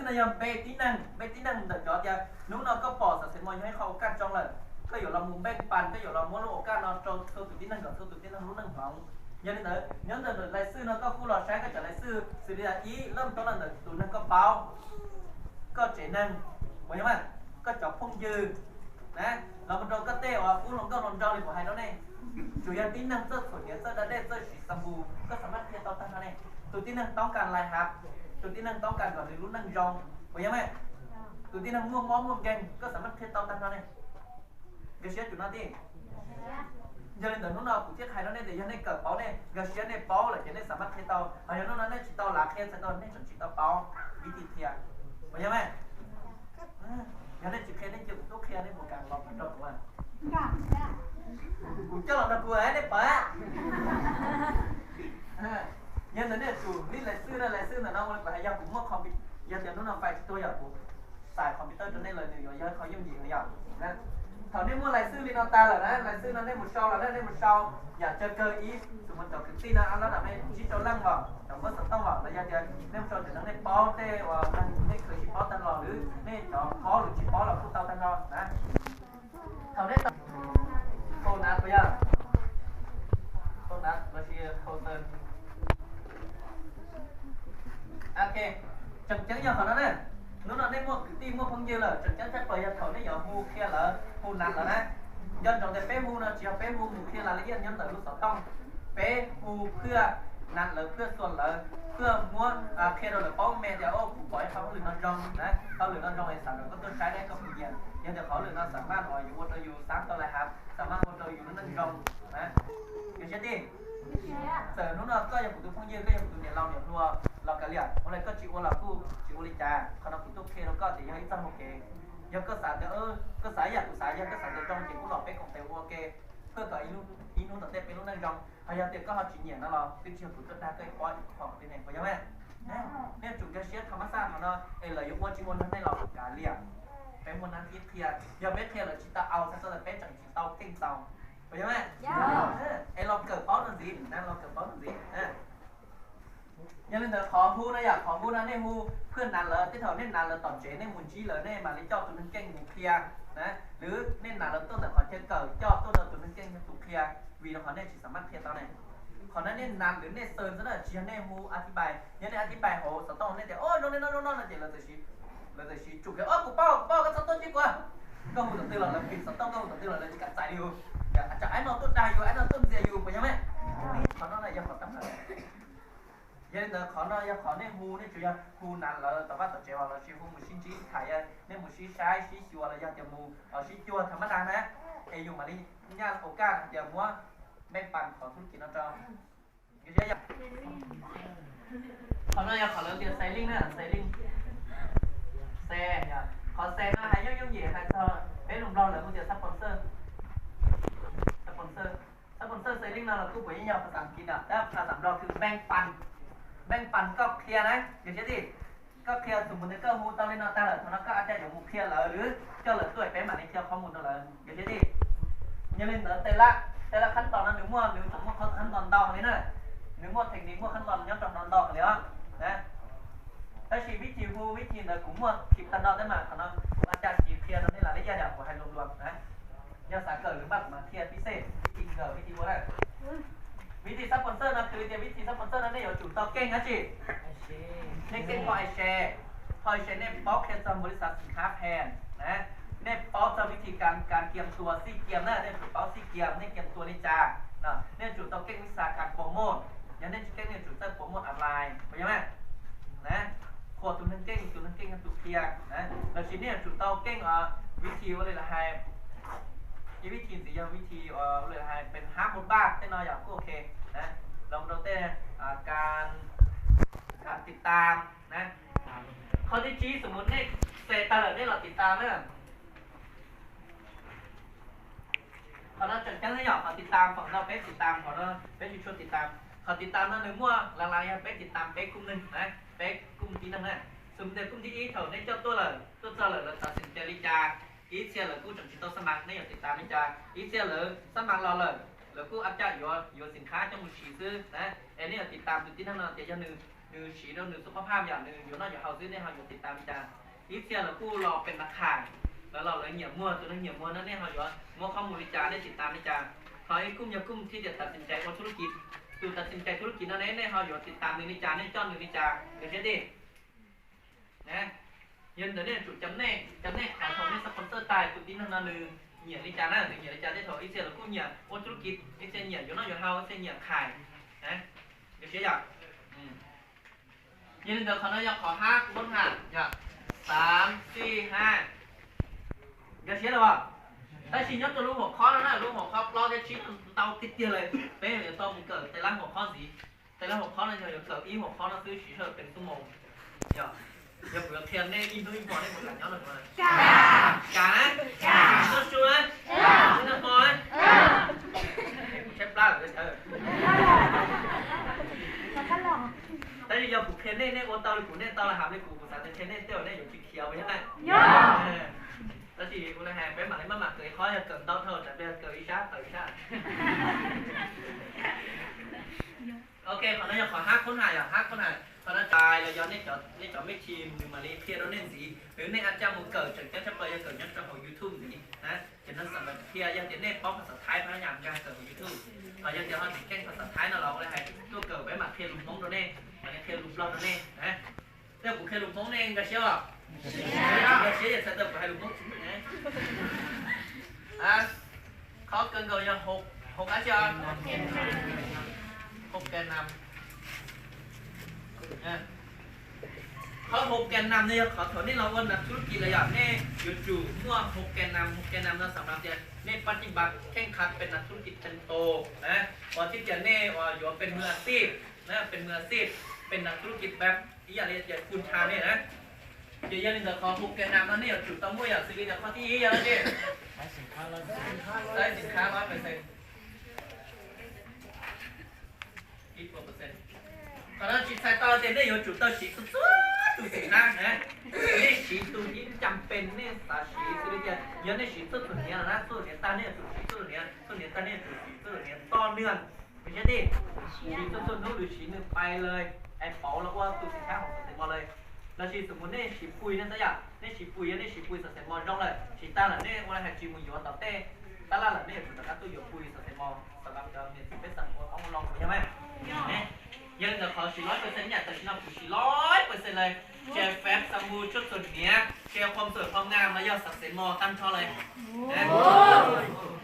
này nhầm bé tí năng được cho giờ nếu nó có bỏ sẽ mọi người không cắt trong lần có hiểu là muốn bên bàn có hiểu là muốn lộ cắt nó trong sâu tự tí năng còn sâu tự tí năng lúc năng phóng nhớ đến đấy nhớ đến lại sư nó có khu lò trái có trở lại sư xử lý là ý lâm đó là tụ năng có báo có trẻ năng mọi người mà có chọc phong dư đấy là một đầu có tê hoặc cũng lòng có lòng trao của hai đó này chủ yếu tí năng rất phổ biến rất đã đây rất chỉ sầm bù có sắm mắt kia tao tăng này tụ tí năng tao càng lại hạt tụ tí năng tao càng gọi là lúc năng rong mọi người mà tụ tí năng mua món mua geng có sắm mắt kia tao tăng này cái chuyện chúng nó đi giờ nên nó nào cũng thiết hai nó nên để cho nên cởi báo này gần chuyện này báo là chuyện này sắm mắt kia tao hay nó nói chỉ tao là kia sẽ tao nên chỉ tao báo vì thì thiệt mọi người mà giờ nên chỉ kia nên chịu tốt kia nên một càng lòng bắt đầu mà cũng cho lòng là cười đấy bà nhân đến đây chủ đi lại sư là nó phải giao cũng mất computer giờ tiền nó nào phải tôi giờ cũng xài computer cho nên là nhiều giờ khó dùng gì nữa giờ thằng nên mua lại sư đi nó ta là đấy lại sư nó nên một sau là nên một sau nhà chơi cơ ý tụi mình tập tin là ăn nó làm nên chỉ cho lăng vào chẳng có sẵn tông vào là giờ chơi nên sau thì nó nên bó tê và nên khởi chỉ bó tan lò nữa nên nó bó được chỉ bó là phút tao tan lò đấy thằng đấy cô nát bây giờ cô nát là chỉ cô tên ok chẳng chẳng giờ họ nói này nó là nên mua tim mua không như là chẳng chẳng chắc bây giờ thầu nó giờ mua kia là mua nặng là đấy dân trong cái bé mua nó chỉ bé mua kia là lấy nhân từ lúc sáu tông bé mua kia nặng là kia xuân là kia mua kia rồi là có mẹ thì ô cũng gọi không lừa nó rong đấy không lừa nó rong thì sản được có tôi trái đấy có nhiều tiền nhưng giờ khó lừa nó sản ban hỏi dùng tôi dùng sáng tôi lại hạt sản ban tôi dùng nó nâng rong đấy hiểu chưa đi giờ nó có dùng của tôi không như cái dùng của tôi để lòng để muaเราก็เรียกวันนี้ก็จิวเราคู่จิวลิจาเขาเราคุณตุ๊กเคเราก็จะยังตั้งโอเคยังก็สายเดี๋ยวก็สายอยากกูสายยังก็สายเดี๋ยวจงจิวเราเป็นของเตวโอเคเพื่อต่ออีนู้นต่อเตเป็นนู้นนั่งจงพยายามเตก็เขาจีเนียนนั่นเราเป็นเชื่อผู้จัดการก็ปล่อยของที่ไหนพยายามเนี่ยจุดกระเชียธรรมชาติมันเนาะเออเลยยกว่าจิวนั้นให้เราการเรียก bé muốn ăn thiết thiệt giờ bé thiệt là chỉ tao ao sao là bé chẳng chỉ tao kinh tao phải không em lo cờ bó làm gì đang lo cờ bó làm gì nhưng mà khó hu nóอยากขอ hu นะเนี่ย hu เพื่อนนั้นเลยที่เธอเนี่ยนั้นเลยตอนเจ๊เนี่ยมุนจี้เลยเนี่ยมาเลยเจ้าตัวนึงเก่งมุนเคลียนะหรือเนี่ยนั้นเลยต้นแต่ขอเช็ดเกิดเจ้าตัวตัวนึงเก่งมุนเคลียวีเราขอเนี่ยchỉสามารถเคลียตอนไหนขอนั้นเนี่ยนั้นหรือเนี่ยเซิร์นซะหน่อยชี้เนี่ย hu อธิบายเนี่ยอธิบายโหสตองเนี่ยแต่โอ้ยโน่นเดี๋ยวเราจะชี้จุกเลยกูเป้าก็สตองจีกว่าก็ hu ตัวเราปิดสตองก็ hu ตัวเราเลยจะกัดใจอยู่อย่าจะไอ้นอนต้นได้อยู่ไอ้นอนต้นเสียอยู่ไปยังไงขอนั่นอะไรอย่าขอตั้งเลยgiờ là khó nói giờ khó nên hu nên chủ yếu hu nản là tao bắt tao chơi vào là chỉ hu một xin chỉ thải nên một xin sai xin chua là giờ giờ mù ở xin chua thầm đàn đấy thì dùng mà đi nha ổ ca giờ mua mấy bàn khó thuốc kia nó cho cái gì vậy khó nói giờ khó lớn tiền sailing nữa sailing xe nhá khó xe nó hay giống gì hay sao bé lùng lo là một tiền sponsor sailing là cứ với nhauภาษาอังกฤษอ่ะแล้วภาษาเราคือแบ่งปันก็เคลียร์นะอย่างเช่นที่ก็เคลียร์สมมติก็ฮูตอนนี้นอตาเลยแล้วก็อาจจะอย่างมูเคลียร์หรือเจ้าเหลือตัวเป็นแบบในเคลียร์ข้อมูลนั่นเลยอย่างเช่นที่อย่าลืมแต่ละขั้นตอนนั้นหรือสมมติขั้นตอนดอกนี้นะหรือเทคนิคขั้นตอนย้อนตอนดอกเลยนะถ้าชีวิตวิธีนะกูคลิปตันดอกได้มาเขาเนาะอาจารย์จีเคลียร์นั่นนี่แหละได้ยาเดียวให้รวมๆนะยาสาเกิดหรือบัตรมาเคลียร์พิเศษวิธีว่าวิธีซับสปอนเซอร์นะคือวิธีซับสปอนเซอร์นั้นเนี่ยอยู่ต่อเก่งนะจีเนี่ยเก่งพอไอแชร์เนี่ยป๊อกแค่จำบริษัทสินค้าแพนนะเนี่ยป๊อกจะวิธีการเตรียมตัวซี่เกียมนะเนี่ยจุดป๊อกซี่เกียมเนี่ยเตรียมตัวในจานะเนี่ยจุดต่อเก่งวิชาการโปรโมทอย่างเนี่ยเก่งเนี่ยจุดเตอร์โปรโมทออนไลน์เข้าใจไหมนะขวดตัวนึงเก่งกันตัวเคลียร์นะแล้วชิ้นเนี่ยจุดต่อเก่งวิธีว่าเลยละไฮวิธีสิยังวิธีเลยให้เป็นฮาร์ดบนบ้านเต้นน้อยอย่างก็โอเคนะลองดูเต้นการติดตามนะเขาที่ชี้สมมติเนี่ยเซตาร์เนี่ยเราติดตามเนี่ยเขาเราจัดการให้หยอกเขาติดตามฝั่งเราเป็นติดตามของเราเป็นชวนติดตามเขาติดตามนั่นหนึ่งมั่วหลังๆเป็นติดตามเป็นกลุ่มหนึ่งนะเป็นกลุ่มที่นั่นนะสมมติกลุ่มที่อีเถอะในเจ้าตัวเลยเราตัดสินใจริจาอีเสียเลยกูจังจิตต้องสมัครเนี่ยติดตามไม่จ่ายอีเสียเลยสมัครรอเลยแล้วกูอัพจ่ายอยู่สินค้าจะมุฉีซื้อนะไอ้นี่ติดตามดูที่นั่นเราจะหนึ่งฉีแล้วหนึ่งสุขภาพอย่างหนึ่งอยู่นอกจากเขาซื้อเนี่ยเขาอยู่ติดตามไม่จ่ายอีเสียเลยกูรอเป็นนักข่าวแล้วเราเลยเหยียบมั่วตัวนั้นเหยียบมั่วนั่นเนี่ยเขาอยู่มั่วข้อมูลวิจารณ์ได้ติดตามไม่จ่ายเขาไอ้กุ้มกุ้มที่จะตัดสินใจว่าธุรกิจตัวตัดสินใจธุรกิจนั่นเนี่ยเขาอยู่ติดตามหนึ่งวิจารณ์เนี่ยจ้อนหนึ่งวิจารณ์เดี๋ยวเช่นดินะยันเดี๋ยวนี้จุดจำแนกขายของในสปอนเซอร์ตายจุดที่นั่นนึงเหยียดลิจานะถึงเหยียดลิจาได้ถอยอีเสียแล้วกูเหยียดว่าธุรกิจอีเสียเหยียดอยู่นอกอยู่เฮาอีเสียเหยียดขายนะเดี๋ยวเชื่ออยากยันเดี๋ยวเขาเนี่ยอยากขอ5 ต้นหักอยาก3 4 5เดี๋ยวเชื่อหรือเปล่าได้ชิ้นยศจะรู้หัวข้อแล้วนะรู้หัวข้อเราจะชิ้นเตาติดเดียวเลยเป็นเดี๋ยวต้องมีเกิดแต่ละหัวข้อสีแต่ละหัวข้อเนี่ยเดี๋ยวเกิดอีหัวข้อเราซื้อฉีเถอะเป็นชั่วโมงเดี๋ยวอย่าเบื่อเทียนเนี่ยอินดูอินพอได้หมดหลังย้อนหลังมาจ้านะจ้าชูนะชูน้ำพอนะเชฟปลาหรือแต่อย่าผูกเทียนเนี่ยโอนเตาหรือผูกเนี่ยเตาละหามเลยผูกสารเทียนเนี่ยเตี้ยวเนี่ยอยู่ที่เขียวใช่ไหมแล้วทีกูเลยแห่ไปหมักให้มาหมักเกยข้อจะเกิดเต้าเท่าแต่เดี๋ยวเกยชาโอเคขอเนี่ยขอ5 คนหาย5 คนหายพนักงานเราย้อนนี่จอดไม่ทีมหรือมาลีเพียเราเน้นสีหรือในอาจารย์มุกเกิดจากจะเปิดจะเกิดยันจากของ YouTube สีนะฉะนั้นสำหรับเพียยังจะเน้นป้องภาษาไทยพนักงานการเกิดของ YouTube เรายังจะให้แก้ภาษาไทยเราเลยให้ตัวเกิดไว้หมักเพียลุงท้องตัวเน่มาลีเพียลุงเราตัวเน่นะเรื่องกูเพียลุงท้องเน่ก็เชื่ออย่าเสด็จไปให้ลุงท้องถึงนะเขาเกินยัง6 อาจารย์6 แกนนำเขา6 แกนนำเนี่ยขอถอนนี่เราวันนักธุรกิจระยะเนี่ยอยู่มั่ว6 แกนนำเราสำหรับเนี่ยปฏิบัติแข่งขันเป็นนักธุรกิจเป็นโตนะพอที่จะเนี่ยอยู่เป็นมืออาชีพนะเป็นมืออาชีพเป็นนักธุรกิจแบบที่อย่างคุณชาเนี่ยนะเดี๋ยวยังเดี๋ยวขอ6 แกนนำแล้วเนี่ยจุดต้องมั่วอย่างสิริเนี่ยข้อที่อย่างนี้ได้สินค้า100%còn nó chỉ sai to tiền đấy có chủ tao chỉ có chút tu sĩ năng nè, nên chỉ tu những chăm pen nên ta chỉ nhớในสีสุดสุดเนี้ยนะสุดเนี้ยตาเนี่ยสุดสีสุดเนี้ยสุดเนี้ยตาเนี่ยสุดสีสุดเนี้ยต่อเนื่องไม่ใช่ดิสีสุดนู้นหรือสีหนึ่งไปเลยไอ้เป๋าแล้วว่าตัวสินค้าของสเต็มมาเลยแล้วสีสมมุติเนี่ยสีปุยนั่นซะอย่างเนี่ยสีปุยเนี่ยสีปุยสเต็มมาจ้องเลยสีตาละเนี่ยวันไหนจีมืออยู่ต่อเต้ตาละละเนี่ยสุดท้ายตัวอยู่ปุยสเต็มมาสำหรับเราเนี่ยเป็นสั่งของเอาลองใช่ไหมเนี่ยยังจะขอ400%เนี่ยแต่ฉันเอา400%เลยแชร์แฟบซัมบูชุดสุดเนี้ยแชร์ความสวยความงามมายอดสักเซนมอตั้งช่อเลยนะ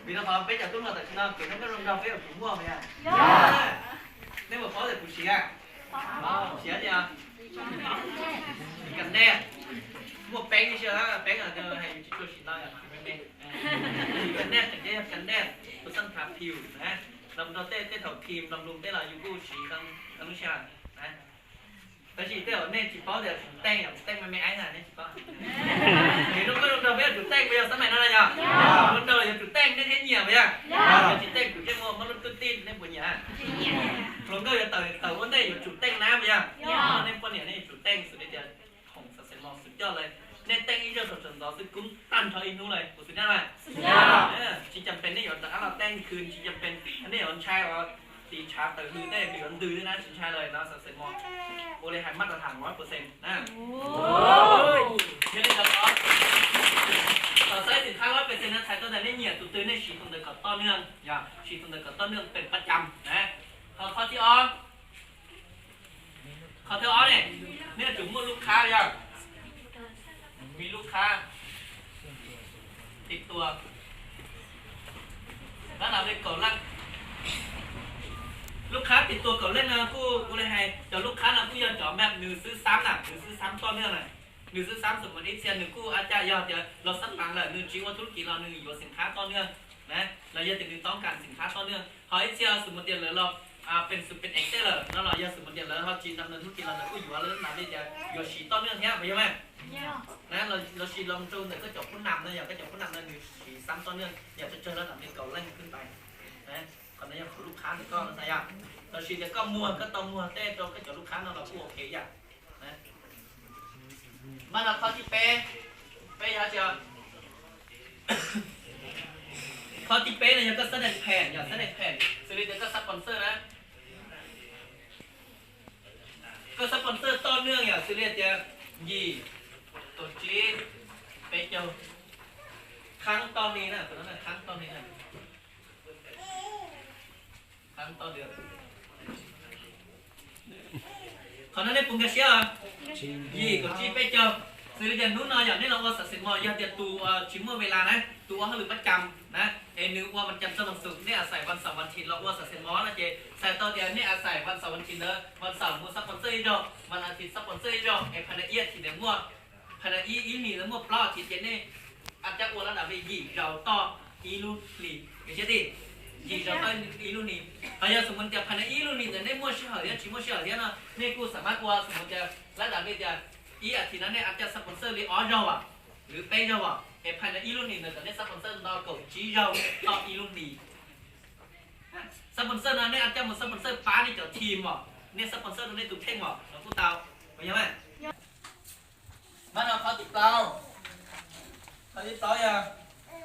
vì nó còn bây giờ tôi là tại sao kiểu nó có rung rung cái ở chúng mua mày à nếu mà có thì cũng xí à xí gì à cần đen mua bánh đi chưa á bánh là cái hay chỉ cho xí tay à cần đen tôi săn thảm thiểu nè làm nó tê thầu kìm làm lùng tê là yêu xí đang lúc xa nè cái gì tê ở nên chỉ có để tay mày ấy là nên chỉ có thì lúc đó đầu biết chủ tay bây giờ sao mày nói là nhở lúc đầu là chủ tay nên thế nhiều bây giờ chủ tay chủ trên ngô nó luôn tin nên buồn nhở lúc đó là tờ vấn đề chủ tay nam bây giờ nên quan điểm này chủ tay sự đây là không sợ sẽ mong sự choเลยnên tay ý cho sổ sần đó sự cúng tan cho inúเลยcủa sựนั่นเลยchỉจำเป็นได้หยดแต่ถ้าเราแต่งคืนchỉจำเป็นอันนี้หยดใช่ว่าตีชาร์ตตื่นได้หยดตื่นด้วยนะใช่เลยนะสักเซนมองบริหารมาตรฐาน100%นะนี่เลยครับต่อใช้สินค้า100%นั้นใช้ตัวไหนได้เหยียดตัวตื่นได้ฉีดตรงเดินกับต้นเนื่องอย่าฉีดตรงเดินกับต้นเนื่องเป็นประจำนะข้อที่อ้อข้อที่อ้อเนี่ยถึงมือลูกค้ายังมีลูกค้าติดตัวแล้วเราไปกดลั่นลูกค้าติดตัวก่อนเล่นนะกูเลยให้เดี๋ยวลูกค้านะกูจะจ่อแบบหนึ่งซื้อซ้ำน่ะหนึ่งซื้อซ้ำต้นเนื่องน่ะหนึ่งซื้อซ้ำสมมติเชียร์หนึ่งกูอาจารย์ยอดเดี๋ยวเราสักตังค์เลยหนึ่งชี้ว่าธุรกิจเราหนึ่งอยู่สินค้าต้นเนื่องนะเราจะติดหนึ่งต้องการสินค้าต้นเนื่องพอไอเชียร์สมมติเดี๋ยวเราเป็นเอ็กเซลเลยแล้วเราจะสมมติเดี๋ยวเราจีนดำเนินธุรกิจเราหนึ่งกูอยู่ว่าเรื่องนั้นเนี่ยจะอยู่ชี้ต้นเนื่องเนี้ยไปใช่ไหมนะเราชี้ลงจูนเนี่ยก็จบผู้นำนะอย่างก็จบผู้นำนั่นหนึ่งชี้ซ้ำต้นเนื่องอยากจะเจอระดับนี้เก่าเล่นขึ้นไปนะcòn nếu củaลูกค้าก็ใช่ยังเราฉีดก็มัวก็ต้องมัวเต้ตัวก็จะลูกค้าเราพูดโอเคอย่างนะมันเราเขาที่เป้ยาเจ้าเขาที่เป้เนี่ยก็แสดงแผ่นอย่างแสดงแผ่นสุดท้ายก็สปอนเซอร์นะก็สปอนเซอร์ต้นเนื่องอย่างสุดท้ายจะยีตัวจีเป้เจ้าครั้งตอนนี้นะตัวนั้นครั้งตอนนี้นะต่อเดือนเขานั่นได้ปุ่งกระเชียวยี่ก็จีไปเจอซื้อเดือนนู้นนอยอย่างนี้เราว่าสัตว์สินมอยากจะตัวชิมเมื่อเวลานะตัวเขาหรือประจำนะนึกว่ามันจำสนุกสุดเนี่ยอาศัยวันเสาร์วันอาทิตย์เราว่าสัตว์สินมอนะเจใส่ต่อเดือนเนี่ยอาศัยวันเสาร์วันอาทิตย์เนอะวันเสาร์มูซับสปอนเซอร์อีกวันอาทิตย์ซับสปอนเซอร์อีกพันธุ์เอี้ยที่เดี๋ยวมั่วพันธุ์อีมีแล้วมั่วปลาที่เจนี่อาจจะอ้วนระดับไปยี่เราต่ออีลูลีอย่างเช่นดิยี่เราต้องอีลูนี่พยายามสมมติจะพันอีลูนี่แต่ในมั่วเชื่อเดียวชิมั่วเชื่อเดียวนะในกูสามารถว่าสมมติจะระดับนี้จะอีอาทิตย์นั้นเนี่ยอาจจะสปอนเซอร์หรือออเราอ่ะหรือเป้เราอ่ะพันอีลูนี่เนี่ยแต่ในสปอนเซอร์เราก็จีเราต่ออีลูนี่สปอนเซอร์นั้นเนี่ยอาจจะเหมือนสปอนเซอร์ป้านี่จะทีมอ่ะเนี่ยสปอนเซอร์ตรงนี้ถูกเพ่งอ่ะเราพูดเตาไปยังไงบ้านเราเขาติดเตาเขาติดเตาอย่าง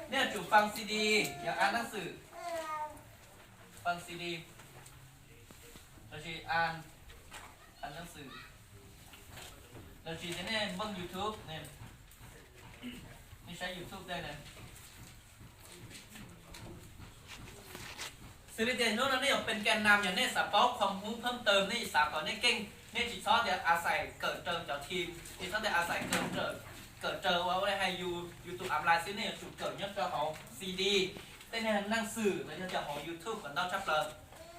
เนี่ยจุฟังซีดีอย่างอ่านหนังสือฟังซีดีเราชีอ่านหนังสือเราชีจะเนี่ยเบิ่ง YouTube เนี่ยไม่ใช้ YouTube ได้เลยสื่อเด่นโน้นนี่เป็นแกนนำอย่างนี้สปอร์ตความรู้เพิ่มเติมนี่สากลนี่เก่งนี่จิตซอสจะอาศัยเกิดเจอจากทีมจิตซอสจะอาศัยเกิดเจอว่าให้YouTube อัพไลน์ซิเนี่ยจุดเกิดnhất cho họ CD tên này năng sử là cho họ YouTube còn đau chấp lời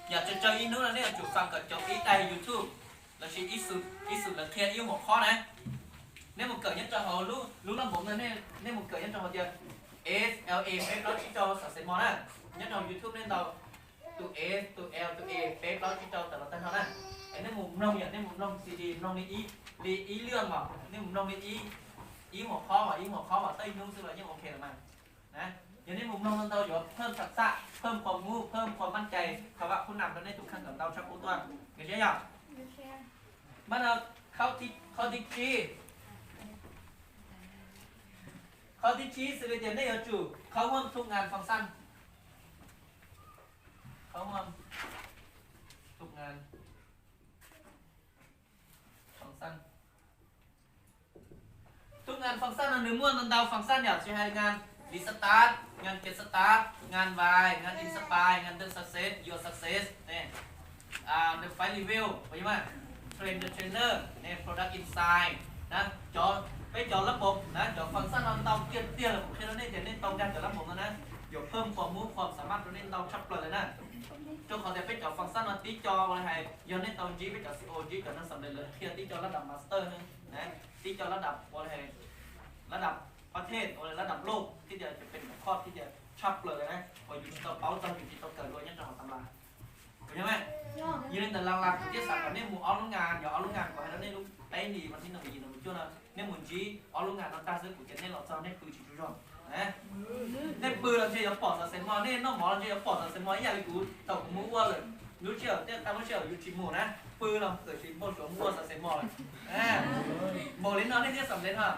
อยากจะเจออีนู้นนะเนี่ยจุดฟังกับจบอีใด YouTube แล้วชีอีสุดlà thiên yêu một khó này nếu một cỡ nhất cho họ lúc làm bụng này nên một cỡ nhất cho họ chưa SLA đó chỉ cho sản sinh món á nhất là YouTube nên đầu tụ S tụ L tụ E phép đó chỉ cho tờ tên họ á nên một nông vậy nên một nông CD nông đi ý lương mà nên một nông đi ý một khó mà tây nung xưa là nhưng ok là màนะอย่างนี้มุมน้องเราอยู่เพิ่มทักษะเพิ่มความรู้เพิ่มความมั่นใจเขาว่าคุณนำเราได้ทุกขั้นตอนเราชักรู้ตัวเห็นใช่ยังมันเอาเข้าที่จีข้อ เขาที่ชี้สื่อเดียนได้เอาจู่เขาห่วงทุกงานฟังก์ชันเขาห่วงทุกงานฟังก์ชันทุกงานฟังก์ชันอันหนึ่งม้วนตันดาวฟังก์ชันอยากใช้งานรีสตาร์ทงานเก็ตสตาร์ทงานวายงานอินสปายงานเดินสักเซสยูสักเซสเนี่ยเดอะไฟล์รีวิวไปยังไงเทรนเดอร์เทรนเนอร์เนี่ย product insight นะจอไปจอระบบนะจอฟังก์ชันเราต้องเตี้ยเตี้ยระบบแค่นั้นเนี่ยเนี่ยต้องการจอระบบแล้วนะเดี๋ยวเพิ่มความรู้ความสามารถเราเนี่ยเราชับเลยนะจอเขาจะไปจอฟังก์ชันเราตีจออะไรให้ย้อนเนี่ยต้องจีไปจอ COG กับนั้นสำเร็จเลยเทียบตีจอระดับมาสเตอร์นึงนะตีจอระดับอะไรระดับประเทศอะไรระดับโลกที่จะเป็นข้อที่จะชับเลยนะพออยู่ที่ตัวเป้าต้องอยู่ที่ตัวเกิดด้วยเนี่ยเราทำมาใช่ไหมยืนแต่หลักๆที่สั่งกับเนี่ยหมู่เอาโรงงานอย่าเอาโรงงานก่อนให้เราเนี่ยลูกไอ้นี่มันที่หนึ่งยืนหนึ่งช่วงนั้นเนี่ยหมุนจีเอาโรงงานเราตาซื้อปุ๋ยเจนเนี่ยเราเจ้าเนี่ยคือจีจุดร่องนะเนี่ยปืนเราจะปอดเราเซ็นมอเนี่ยน้องหมอเราจะปอดเราเซ็นมออย่างกูตกมือว่าเลยรู้เชี่ยวเนี่ยตามรู้เชี่ยวอยู่จีหมู่นะปืนเราเกิดจีหมู่สวมมัวเราเซ็นมอเลยโมลินเราได้ที่สำเร็จฮะ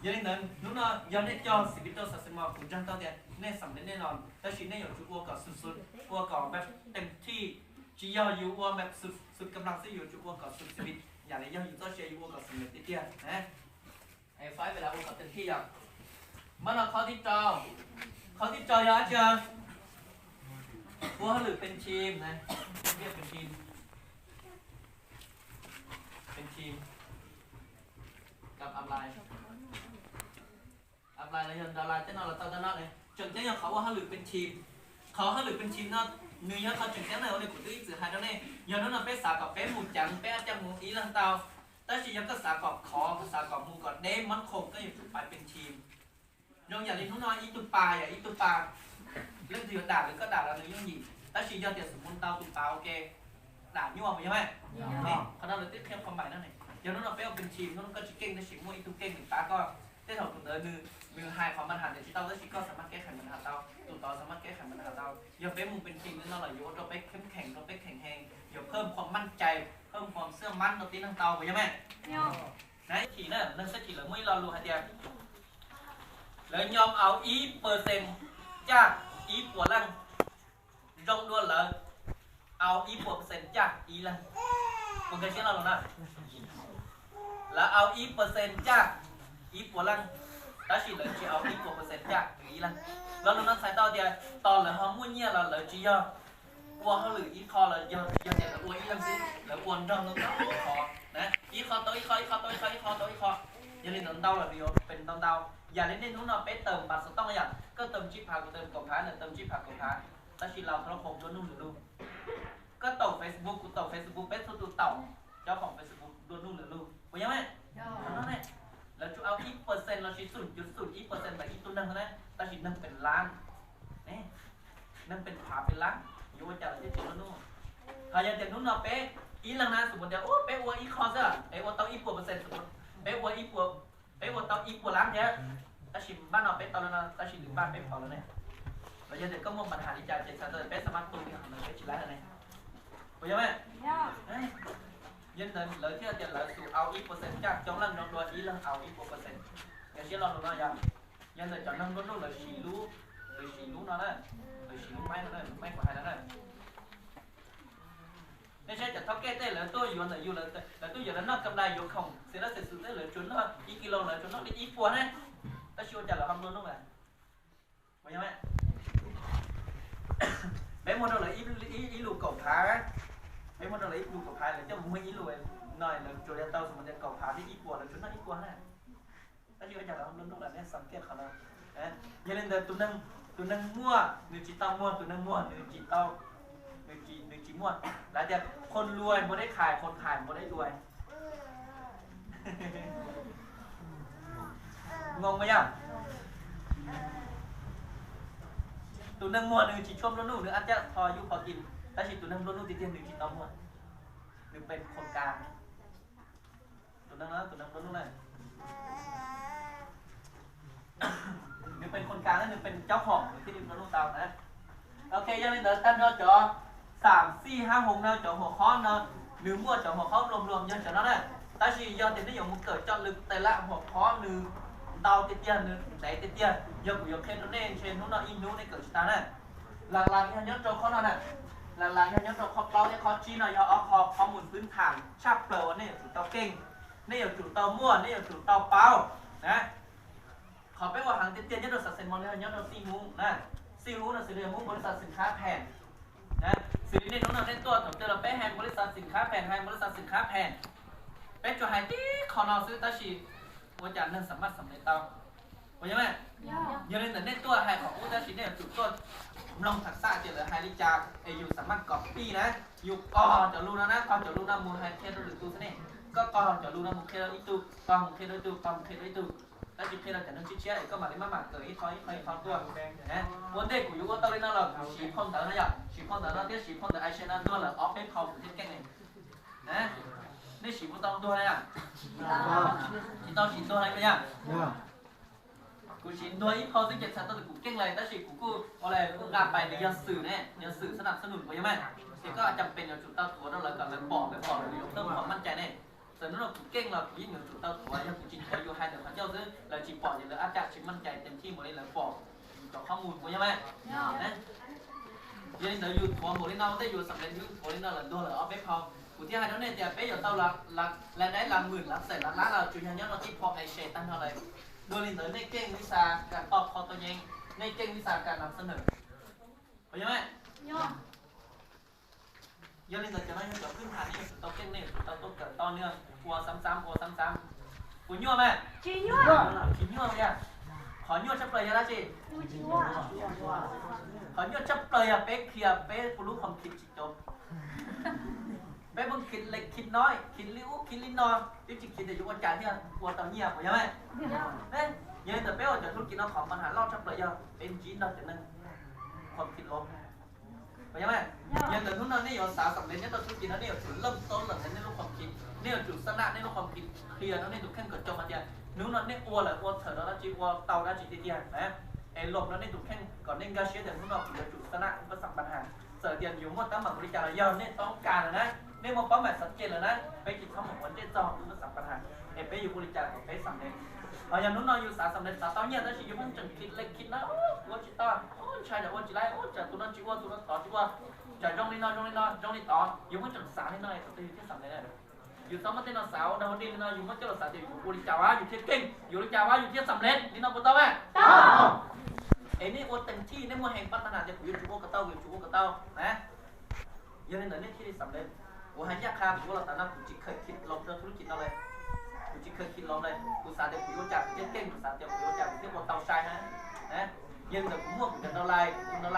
ยันนั้นนู้นน่ะยันได้จอสิบตัวสัตว์สมองคุณจังตัวเดียแน่สำเร็จแน่นอนแต่ชิ้นนี้อยู่จุดวัวก่อสุดๆวัวก่อแบบเต็มที่จียออยู่วัวแบบสุดกำลังที่อยู่จุดวัวก่อสุดชีวิตอย่างไรยออยู่ตัวเชียร์อยู่วัวก่อสำเร็จเตี้ยนะไอ้ไฟเวลาวัวก่อเต็มที่อย่างมันเอาข้อที่จอยาเจอวัวหรือเป็นทีมนะเรียกเป็นทีมกับอัพไลน์อะไรยันดาราเจ้าหน้าเราตาหน้าเลยจนเจ้าเขาว่าเขาหรือเป็นทีมเขาหรือเป็นทีมเนาะเนื้อเขาจนเจ้าหน้าเราเลยกุฏิสื่อหายแล้วเนี่ยยันนั้นเราไปสากับไปหมู่จังไปอาจารย์หมู่อีลังเตาแต่สิยังก็สากับคอสากับหมู่กับเดมมันคงก็อยู่ไปเป็นทีมยองอย่างนี้ทุกน้อยอีตุปาอย่างอีตุปาเรื่องที่ด่าหรือก็ด่าเราหรือยังหยิบแต่สิยังเดี๋ยวสมมติเตาตุปาโอเคด่ายั่วไปใช่ไหมนี่เขาเราเลยติดเข้มความหมายนั่นเองยันนั้นเราไปเอาเป็นทีมนั่นก็จะเก่งแต่สิมั่วอีตุเก่งถึงตาก็ได้ถอดตัวเดินมือหายความปัญหาเดี๋ยวที่เต้าได้ชิก็สามารถแก้ไขปัญหาเต้าตัวต่อสามารถแก้ไขปัญหาเต้าอย่าเป็นมึงเป็นจริงนั่นเราอยู่เราไปเข้มแข็งเราไปแข็งแรงอย่าเพิ่มความมั่นใจเพิ่มความเชื่อมั่นเราตีนั่งเต้าไปใช่ไหมไหนขี่เนี่ยนั่งสักขี่แล้วไม่รอรู้ฮะเดียวแล้วยอมเอา%จากอีปวดลังจงด้วยเลยเอาอีปวด%จากอีลังมึงเคยเชื่อเราหรือเปล่าแล้วเอา%จากอีปวดลังta chỉ là chỉ ở ít của phần trăm ý là nó sai tao thì tao là họ muốn nhia là chỉ do qua họ lử ít kho là do thì là qua ít làm gì là quần trong nó có kho nè ít kho tới kho cho nên tao là điềuเป็นtao giờ đến đây nó bé tầm bạc số tao làก็เติมชิปพาก็เติมกบพาเนี่ยเติมชิปพากบพาta chỉเราเราคงluôn luônก็ต่อ Facebook กูต่อ Facebook เป็นตัวต่อเจ้าของ Facebook luôn luôn có nhớไหมnó nàyแล้วจะเอาอีก%เราใช้0.0อีก%แบบอีกตัวนึงนะแต่ชิ้นนึงเป็นล้านนี่นั่นเป็นขาเป็นล้านอยู่ว่าจะอะไรจะนู่นถ้าอย่างเด็กนู่นเราเป๊ะอีหลังนั้นสมมติเดี๋ยวโอ้เป๊ะวัวอีคอร์ซะเป๊ะวัวต้องอีก%สมมติเป๊ะวัวต้องอีกล้านเนี่ยแต่ชิ้นบ้านเราเป๊ะตอนนั้นแต่ชิ้นหนึ่งบ้านเป๊ะพอแล้วเนี่ยแล้วอย่างเด็กก็มองปัญหาที่จะเจอเป๊ะสามารถตัวนี้ของเราเป๊ะชิ้นล้านอะไรเข้าใจไหมnhân dân lợi thế là số ao ít %จากtrong lần nó đòi ý là ao ít %อย่างเช่นเราดูนะยังnhân dân chọn năng nó là xì lú nó đấyเลยxì lú máy nó đấy máy của hai nó đấy nên sẽ chọn tháo kê tên là tôiอยู่là tôi giờ nó cầm đàiอยู่không sẽ nó sẽ xử thế là chuẩn nó ít kilo là chuẩn nó đi ít quần đấy ta chưa trả là không luôn đúng không ạ vậy nhá bé mua đâu là ít lù cổng phá mấy món đó là ít lù cọc phá là cho mấy ít lù nói là chỗ đen tàu xong rồi cọc phá thì ít quần là chúng nó ít quần này ta chưa trả là không đúng là nên sắm kia khả năng đấy cho nên là tụi nâng mua người chỉ tao mua tụi nâng mua người chỉ mua làจะคนรวยไม่ได้ขายคนขายไม่ได้รวยงงไหมยังtụi nâng mua người chỉ chôm nó nụ nữa ăn chắc thòอยู่พอกินแต่ฉีดตัวนึงรุ่นที่เทียมหนึ่งฉีดต้อมหมดหนึ่งเป็นคนกลางตัวนึงนะตัวนึงรุ่นเลยหนึ่งเป็นคนกลางแล้วหนึ่งเป็นเจ้าของที่ดินรุ่นเตานะโอเคยังไม่เดินตั้งเนาะจอ3, 4, 5 6เนาะจอหัวข้อเนาะหรือมั่วจอหัวข้อรวมๆยังจอนั่นแหละแต่ฉีดยอดเต็มได้อย่างมันเกิดจอลึกแต่ละหัวข้อหนึ่ง tao tiết tiền nữa đấy tiết tiền giờ của giờ khen nó nên trên nó in nó nên cởi ta này là cái nhớ cho khó nào nè là cái nhớ cho khó bao cái khó chi nào do khó muốnพื้นฐานชับเปล่าเนี่ยchủ tao kinhเนี่ยchủ tao muaเนี่ยchủ tao bao nèขอไปว่าหางเตี้ยๆเนี่ยเราสักเซนมอนเนี่ยเราซีมูนะซีมูนะสิเรียมูบริษัทสินค้าแผ่นนะสิริเนี่ยน้องๆเล่นตัวถึงจะเราไปแฮนบริษัทสินค้าแผ่นให้บริษัทสินค้าแผ่นเป็นจุดหายที่ขอนอซื้อตาชีว่าจะนั่นสามารถสำเร็จต่อว่ายังไงยังเล่นแต่เล่นตัวหายของอุตสาหเนี่ยจุดต้นลองทักษะเจริญหายลิจาอยู่สามารถก๊อปปี้นะอยู่ก่อนจะรู้นะก่อนจะรู้นะมูลหายเคสหรือตัวนี่ก็ก่อนจะรู้นะมูลเคสอีตัวก่อนมูลเคสอีตัวก่อนมูลเคสอีตัวแล้วจุดเคสเราจะนั่งชี้ๆก็มาได้มาเกิดอีทอยฟังตัวนะวันเด็กกูอยู่ก็ตอนนี้นั่นเราฉีดพ่นแต่ละอย่างฉีดพ่นแต่ละที่ฉีดพ่นแต่ไอเชน่าตัวละออฟเฟนเขาถึงแก่เนี่ยนะนี่ฉีดพ่นตัวอะไรอ่ะฉีดตัวอะไรกันเนี่ยกูฉีดตัวอีพอซึ่งจะชัดตัวกูเก่งเลยแต่ฉีดกูอะไรกูงานไปในยาสื่อเนี่ยยาสื่อสนับสนุนกูยังไงเด็กก็จำเป็นอย่างจุดตั้งตัวนั่นแหละกับมันบอกเลยเพิ่มความมั่นใจเนี่ยแต่นั่นเรากูเก่งเรายิ่งเหนือจุดตั้งตัวยังกูจินตัวอยู่ให้เดี๋ยวเขาเจ้าซื้อเราจีปอดอย่างเลยอาจารย์ชิมั่นใจเต็มที่หมดเลยเราบอกต่อข้อมูลกูยังไงนะยังเดี๋ยวอยู่หัวหมดเลยเราได้อยู่สำเร็จอยู่หมดเลยเราเลยตัวเลยเอาไปพอกูที่ให้แล้วเนี่ยจะไปอยู่เต้าละได้ละหมื่นละแสนละล้านเราจุดยังเราที่พอไอเชตันเท่าไรโดยลินเตอร์ในเก่งวิชาการตอบข้อตัวเองในเก่งวิชาการนำเสนอเข้าใจไหมยอลินเตอร์จะไม่ให้เกิดขึ้นฐานนี้ตัวเก่งเนี่ยตัวต้องเกิดต่อเนื่องกลัวซ้ำๆกูยั่วไหมจียั่วเนี่ยขอยั่วชับเลยนะจีขอยั่วชับเลยอะเป๊กเคลียร์เป๊กกูรู้ความคิดจิตจบเป๊กมึงคิดเล็กคิดน้อยคิดลิ้วคิดลิ้นนอนยิ่งจิตคิดแต่อยู่วันจันทร์เนี่ยกลัวตอนเงียบเข้าใจไหมเนี่ยยังแต่เป๊กจะธุรกิจเราของปัญหาเราชับเลยอะเป็นจีนเราจะนั่งความคิดลบเข้าใจไหมยังแต่ทุกนั้นเนี่ยสาวสำเร็จเนี่ยตัวธุรกิจนั้นเนี่ยจุดเริ่มต้นหลังจากนี้เราความคิดเนี่ยจุดสนะเนี่ยเราความคิดเคลียร์แล้วเนี่ยถูกแข่งเกิดจบมาเนี่ยนู้นนั่นเนี่ยอ้วนเลยอ้วนเถอะแล้วจีอ้วนเตาแล้วจีเตี้ยนะไอ้หลบแล้วเนี่ยถูกแข่งก่อนเนี่ยกาเชียแต่ทุกนั้นจุดสนะก็สัมปัญหาเสร์ฟเดียนอยู่หมดตั้งแบบบริจาคยาวเนี่ยต้องการนะเนี่ยมันเป้าหมายสังเกตเลยนะไปกินข้าวหมกวันเจ๊จอก็สัมปัญหาไปอยู่บริจาคไปสำเร็จอย่างนู้นนอนอยู่สาสำเร็จสาตอนเนี่ยถ้าชีอยู่มันจังคิดเล็กคิดนะว่าจิตตาใช่แต่ว่าจิตไรจะตัวนั้นจิว่าตัวนั้นต่อจิว่าจะจ้องนี่นอนต่ออยู่มันจังสานี่นอนตัวที่สำเร็จอยู่ซ้อมมาเต้นสาวดาวดินนอนอยู่มันจะสาอยู่บริจาคอยู่ที่เก่งอยู่บริจาคอยู่ที่สำเร็จนี่นอนปุ๊บต่อไหมต่อนี่ว่าเต็มที่นี่ว่าแห่งพัฒนาจะอยู่ชูกระเต้าอยู่ชูกระเต้านะยังในนี้ที่สำเร็จว่าให้ยากคาถือว่าเราแต่นั้นกูจิเคยคิดลองเรื่องธุรกิจเราเลยกูจิเคยคิดลองเลยกูสาเดียวกูรู้จักเก่งกูสาเดียวกูรู้จักที่ว่าเตาชายนะยังแต่กูมั่วกูจะละล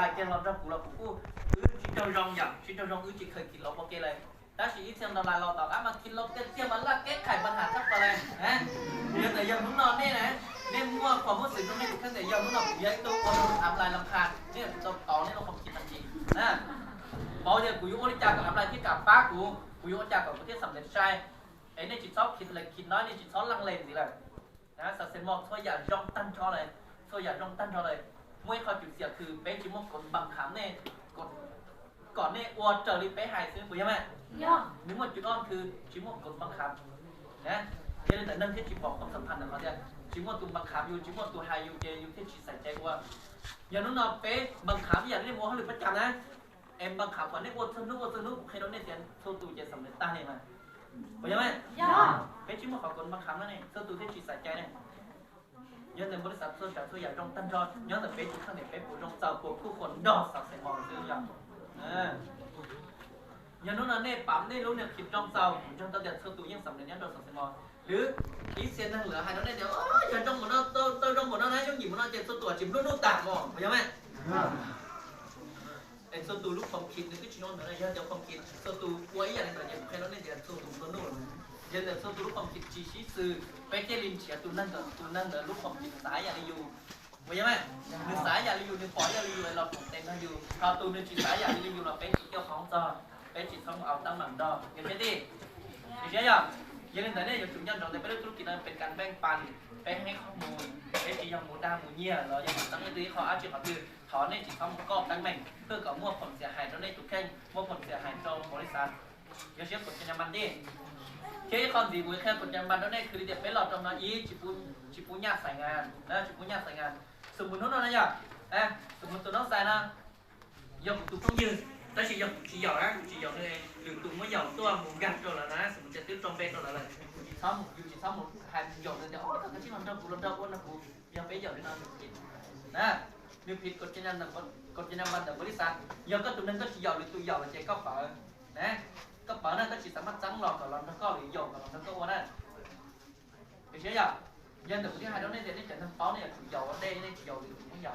ายเก่งเราจะกูชิโจรองอย่างชิโจรองจิเคยคิดลองโอเคเลยถ้าชีวิตเทียมละลายเราต่อมาคิดลองเทียมมันละแก้ไขปัญหาทักไปเลยนะยังแต่ยังนุ่นนอนนี่นะเนี่ยมั่วความรู้สึกตรงนี้ถูกแค่แต่ยังนุ่นนอนยัยตัวคนทำลายลำคาญเนี่ยต่อเนี่ยเราความคิดทันทีนะพอเดี๋ยวกูยุ่งบริจาคกับอะไรที่กับป้ากูยุ่งบริจาคกับประเทศสำเร็จใช่ไอ้เนี่ยจิตชอบคิดอะไรคิดน้อยเนี่ยจิตชอบลังเลสิเลยนะสัตว์เซนมองช่วยอย่าจ้องตั้นช่อเลยช่วยอย่าจ้องตั้นช่อเลยมวยเขาจุดเสียคือเป๊ะจิมกดบังคับเนี่ยกดก่อนเนี่ยวัวเจอริเป๊ะหายซื้อปุ๋ยใช่ไหมนึกว่าจุดอ่อนคือจิมกดบังคับนะเดี๋ยวแต่นั่นที่จิบอกความสัมพันธ์ของเขาเนี่ยจิมตัวบังคับอยู่จิมตัวไฮอยู่เจอยู่ที่จิตใส่ใจว่าอย่างนั้นเราเป๊ะบังคับอย่างนี้มัวเขาหรือประจำนะเอ็มบังคับวันนี้วัวสนุกใครเราเนี่ยเสียนโซตูจะสำเร็จตาเนี่ยมาปุ๋ยใช่ไหมเป๊ะจิมเขากดบังคับนั่นเองโซตูที่จิตใส่ใจเนี่ยยังแต่บริษัทส่วนใหญ่ส่วนใหญ่ต้องตั้งใจยังแต่เป๊ะจุดข้างในเป๊ะผู้จงเจ้าพวกผู้คนดอสักเสมอซื้ออย่างอย่างนู้นเนี่ยปั๊มได้รู้เนี่ยคิดจงเจ้าจงตั้งแต่ส่วนตัวยังสำเร็จยังดอสักเสมอหรืออีเซียนนั่งเหลือให้เราเนี่ยเดี๋ยวอย่าจงหมดเราตัวจงหมดเรานะจงหยิบหมดเราเจ็บส่วนตัวจิ้มรุ่นต่างหมดเข้าใจไหมไอ้ส่วนตัวลูกความคิดนี่คือชิ้นโน้นอะไรเดี๋ยวความคิดส่วนตัวไว้อย่างไรแต่ยังใครเราเนี่ยเดี๋ยวส่วนตัวนู่นยังแต่ส่วนตัวลูกความคิดชี้สื่อไปเจริญเฉียตัวนั่นเดี๋ยวลูกความคิดสายอย่างนี้อยู่เข้าใจไหมหนึ่งสายอย่างนี้อยู่หนึ่งปล่อยอย่างนี้อยู่เราผมเต็มนั่นอยู่พอตัวหนึ่งจิตสายอย่างนี้อยู่เราเป็นจิตเกี่ยวของจอเป็นจิตของเอาตั้งหลังดอกอย่างเช่นที่อย่างเช่นอย่างแต่เนี่ยอย่างจุดยันเราในประเด็นธุรกิจนั้นเป็นการแบ่งปันไปให้ข้อมูลไปจีอย่างหมูดาหมูเงี้ยเราอย่างตั้งในเขาอาชีพเขาคือถอนในจิตเขาก็ตั้งแม่งเพื่อกับมั่วผลเสียหายเราในตุกแข่งมั่วผลเสียหายเราบริษัท giờ sẽ cột chân bàn đi cái con gì buổi khen cột chân bàn đó nàyคือเดี๋ยวไปหลอดตรงนั้นอีจิปูญาใส่งานนะจิปูญาใส่งานสมมุตินู้นนะอย่าสมมุติตัวน้องใส่นะยกตัวต้องยืนแต่chỉยกchỉ dầu á chỉ dầu này lượng tụi mới dầuตัวmuốn gạt rồi là nóสมมุติจะตื้อตรงเป็นrồi là chỉ xong một hai dầu rồi thì ông có cái lần đầu quân là cụ giờ bây giờ đi nào được nè nếuผิดกฎจรรยาบรรณกฎจรรยาบรรณบริษัทgiờก็ตัวนั้นก็chỉ dầuหรือตัวdầu là chạy cấp phở nè cấp phở này nó chỉ sắm mắt trắng lọt còn nó có lý dầu còn nó có qua đây được chưa giờ dân được thứ hai đó nên để trở thành pháo này là chỉ dầu ở đây nên chỉ dầu được cũng dầu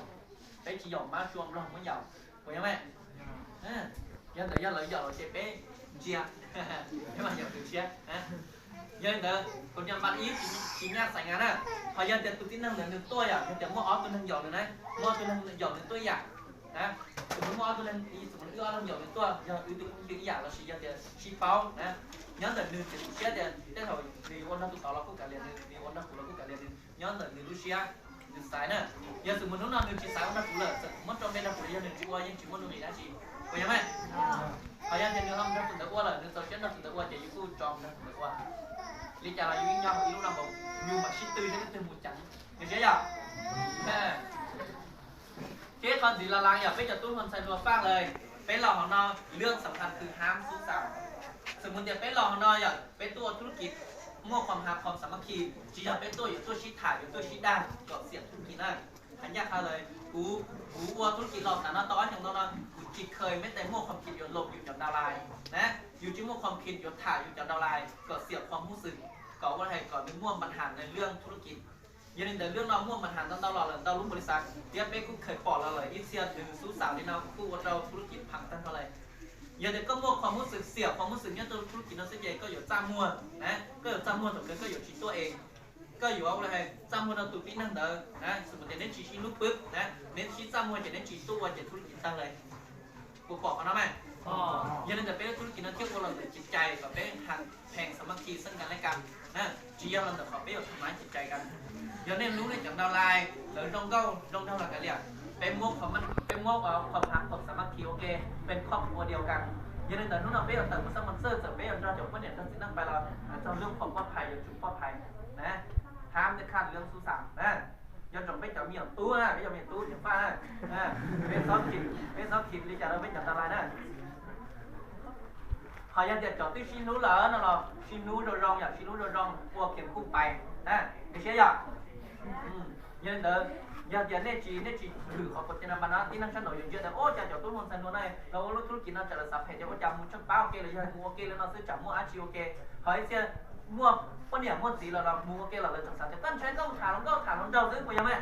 đấy chỉ dầu má chuông rồi mới dầu phải không em dân tự dân lợi dầu chạy bé chia nếu mà dầu được chia dân tự còn dân bạn ít chỉ nhát sành ngán à họ dân tự tin năng lượng được tôi à dân tự mua ó tôi năng dầu được đấy mua tôi năng dầu được tôi dạ nè tôi mua ó tôi năng ý tôi mua ó năng dầu được tôi giờ tôi cũng bị dạ là chỉ dân tự chỉ pháo nè nhớ là nương chỉ chia tiền thế thôi vì ôn năng tụi tao là có cả liền vì ôn năng tụi là có cả liền nhớ là nương chia nương sải nè giờ tụi mình nói nương chia sải ôn năng tụi là mất trong đây là tụi dân nương chia qua dân chỉ muốn nương này đã chỉ phải không em thời gian thì nương không trong tụi qua là nương sau chết nó tụi qua chỉ yêu tròn nè tụi qua lý trả là yêu nhau yêu làm bộ nhiều mà ship tươi đến từ một chẳng được chưa giờ cái con gì là làng giờ bây giờ tôi hoàn thành vừa phát lời bây giờ họ nói lương sẵn sàng từ ham xuống sàoสมมุติเดี๋ยวไปลองหน่อยอ่ะไปตัวธุรกิจมั่วความหาความสามัคคีจีอยากไปตัวอยู่ตัวชี้ถ่ายอยู่ตัวชี้ด้านก็เสียบธุรกิจนั่นหันยากเขาเลยกูวัวธุรกิจหลอกแต่ละตอนอย่างตอนนั้นกูจิตเคยไม่แต่มั่วความคิดอยู่หลบอยู่จากดาวไลน์นะอยู่ที่มั่วความคิดอยู่ถ่ายอยู่จากดาวไลน์ก็เสียบความรู้สึกก็ว่าไงก็เป็นมั่วปัญหาในเรื่องธุรกิจยันแต่เรื่องเรามั่วปัญหาตลอดเลยเรารู้บริษัทเดี๋ยวไปกูเคยปอดเราเลยอีเซียหรือสู้สาวที่เรากูว่าเราธุรกิจพังตั้งเท่าไรgiờ thì có muaความรู้สึกเสียความรู้สึกเนี่ยตัวธุรกิจเราเสียก็อยู่จ้างมั่วนะก็อยู่จ้างมั่วสำคัญก็อยู่ที่ตัวเองก็อยู่ว่าอะไรจ้างมั่วเราตัวปีนั่งเด้อนะสมมติเน้นชี้ลูกปึ๊บนะเน้นชี้จ้างมั่วจะเน้นชี้ตัวจะธุรกิจตั้งเลยกูบอกเขานะแม่giờ nênจะเป็นธุรกิจนั้นเที่ยวคนเราเป็นจิตใจกับเป็นหันแข่งสามัคคีซึ่งกันและกันนะจีเราจะขอเป็นทำร้ายจิตใจกันgiờ nênรู้ในจากดาวไลน์หรือตรงเท่าไหร่กันเนี่ยเป็นมวกของมันเป็นมวกความหักความสามัคคีโอเคเป็นครอบครัวเดียวกันยันแต่นู้นเราไปเอาแต่มาสมัครเสื้อจะไปเอาเราจะว่าเนี่ยต้องสิ่งนั้นไปเราจะเรื่องความปลอดภัยอย่างจุดปลอดภัยนะห้ามจะขาดเรื่องสุสานนะยันจงไปจับมีอย่างตู้นะไปจับมีตู้อย่างฟ้านะเป็นซอฟขิดลิจ่าเราไปจับตาลายนะพอยันเดี๋ยวจอดที่ชินูเหรอนั่นหรอชินูโดนรองอย่างชินูโดนรองพวกเข็มคู่ไปนะไม่ใช่หรอยันเดินgiờ nên chỉ thử học một trên bàn đó tí năng chân nổi nhiều chuyện là ô chả chọn tôi muốn sang này đâu lúcธุรกิจnó chả là sắp hết cho chả muốn chắc bao ok là giờ mua ok là nó sẽ chả mua ăn chi ok hỏi xem mua con điểm mua gì là mua ok là chẳng sắp chắc chắn câu thả nó đâu dưới của nhà mẹ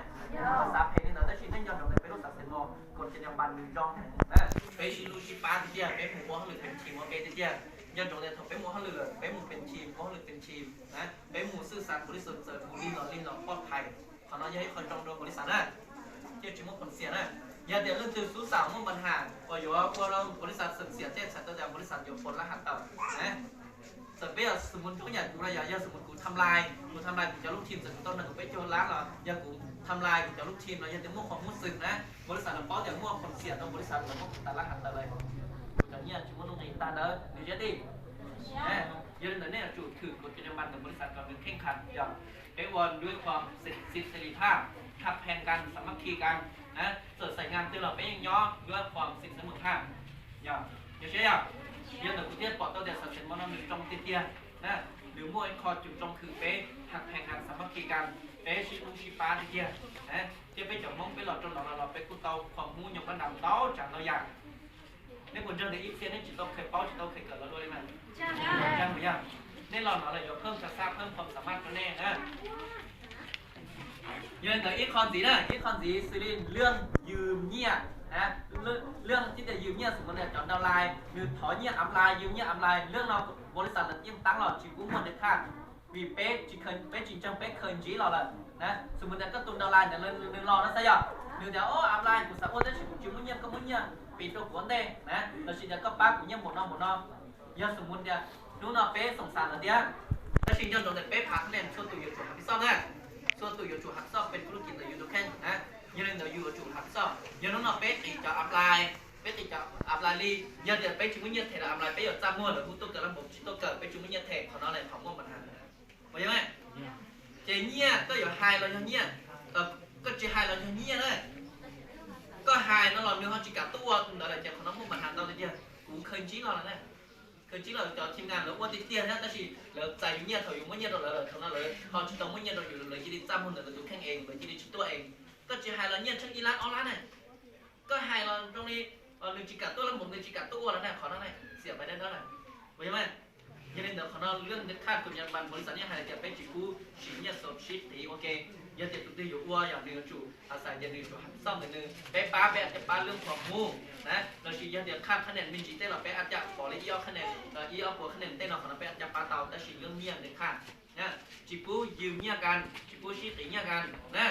sắp hết nên là chỉ nên chọn được cái lúc sắp hết mua còn trên bàn mình rongไปชิลูชิปาที่เดียไปหมูหรือเป็นทีมโอเคที่เดียยันตรงนี้ถกไปหมูหรือไปหมูเป็นทีมหรือเป็นทีมนะไปหมูซื่อสัตย์บริสุทธิ์เสริมหมูลีหล่อปลอดภัยเขาน้อยให้คนจองโดนบริษัทนะเจ้าชิมุกคนเสียนะอย่าเดี๋ยวเรื่องคือสู้สาวมุ่งปัญหาพออยู่ว่าพวกเราบริษัทเสียเจ้าฉันตัวอย่างบริษัทอยู่ผลรหัสต่ำนะแต่เบี้ยสมมุติทุกอย่างกูระยะสมมุติกูทำลายกูจะลูกทีมแต่กูต้นหนึ่งกูไปโจรร้านเหรออย่ากูทำลายกูจะลูกทีมเราอย่าจะมั่วความรู้สึกนะบริษัทเราป้อนอย่างมั่วคนเสียตัวบริษัทเราต้องแต่รหัสเลยแต่เนี่ยชิมุกตรงนี้ตาเนอะหรือจะดิยืนเดี๋ยวนี้จุดถือกฎจรรยาบรรณของบริษัทก่อนเป็นเข่งขันอย่างไปวนด้วยความสิทธิเสรีภาพทับแทนกันสามัคคีกันนะเสิร์ฟใส่งานคือเราไปยังย่อด้วยความสิทธิเสมอภาคอย่างเช่นอย่างยืนเดี๋ยวกูเทียบปอดตัวเดียวสับเสร็จมันมีตรงเตี้ยนะหรือมวยคอจุดตรงคือไปทับแทนกันสามัคคีกันไปชิปาเตี้ยนะที่ไปจับมงไปหลอดจนเราไปกูเตาความมูยงระดับเต้าจากเราอย่างนี่คนเจอในอีเซียนี่จิตต้องเคยเป้าจิตต้องเคยเกิดแล้วด้วยไหมยังหรือยังนี่เราอะไรอยู่เพิ่มจะทราบเพิ่มความสามารถตัวแน่นะยืนกับอีกคอนสีนะอีกคอนสีซีรีส์เรื่องยืมเงี้ยนะเรื่องที่จะยืมเงี้ยสมมติเนี่ยจอดดาวไลน์หรือถอยเงี้ยอัพไลน์ยืมเงี้ยอัพไลน์เรื่องเราบริษัทเรายิ่งตั้งเราจีบกู้หมดเด็ดขาดvì bé chỉ cần bé chỉ trong bé khởi chí là nèสมมติก็ตุนดาวไลน์แต่เรื่องรอนะใช่ไหมหรือเดี๋ยวอัพไลน์กูสักโอ้จะจีบมึงเนี่ยก็มึงเนี่ยปีตัวหัวเด้นะเราchỉจะก็ป้ากูเนี่ยหมดน้องยังสมมติเนี่ยนู้นเราbéสงสารเราเดียวแต่สิ่งที่เราจะbéพักเนี่ยส่วนตัวอยู่จุดหักซ่อมนะส่วนตัวอยู่จุดหักซ่อมเป็นธุรกิจเราอยู่ตัวแค่นะยังเดี๋ยวอยู่จุดหักซ่อมยังนู้นเราbéติดจะอัพไลน์béติดจะ กับอับลาลียันเดี๋ยวไปจุ่มยันเทละอับลาไปหยดจ้ามั่วหรือผู้ตัวเกิดระบบชิโตเกิดไปจุ่มยันเทของน้องอะไรของมั่วมันหันเข้าใจไหมเจเนี่ยก็อยู่ไฮเราอย่างเนี้ยก็เจไฮเราอย่างเนี้ยเลยก็ไฮnó làm như họ chỉ cả tua đó là chỉของน้องมั่วมันหันเราเลยcũngเคยชี้เราแล้วเคยชี้เราจะทีมงานแล้วว่าติดเตี้ยนะแต่สิเราใจอยู่เนี่ยถอยอยู่ไม่เนี่ยเราเลยของเราเลยเขาชิโตไม่เนี่ยเราอยู่เลยที่ได้จ้ามั่วเลยดูแข่งเองเลยที่ได้ชุดตัวเองก็เจไฮเราเนี่ยทั้งอีรักออรันเนี่ยก็ไฮเราตรงนี้หนึ่งจิกาตัวแล้วผมหนึ่งจิกาตัวแล้วเนี่ยขอนั่นเลยเสียไปได้เท่าไหร่เข้าใจไหมยันเดี๋ยวขอเราเรื่องเด็ดขาดคุณยันบันบริษัทเนี่ยไฮจะเป็นจิกูชิ้นเนี่ยสดชิดทีโอเคยันเดี๋ยวตุ้ยอยู่วัวอย่างหนึ่งจู่อาศัยยันหนึ่งจู่ซ่อมหนึ่งเป๊ะป้าเป๊ะจะป้าเรื่องความมูนะเราชี้ยันเดี๋ยวค่าคะแนนมินจีเต้เราเป๊ะอาจจะขอเลยยี่เอาคะแนนยี่เอาหัวคะแนนเต้เราของเราเป๊ะอาจจะป้าเตาแต่ชี้เรื่องเนี่ยเด็ดขาดนะจิกูยืมเนี่ยกันจิกูชิดตีเนี่ยกันนะ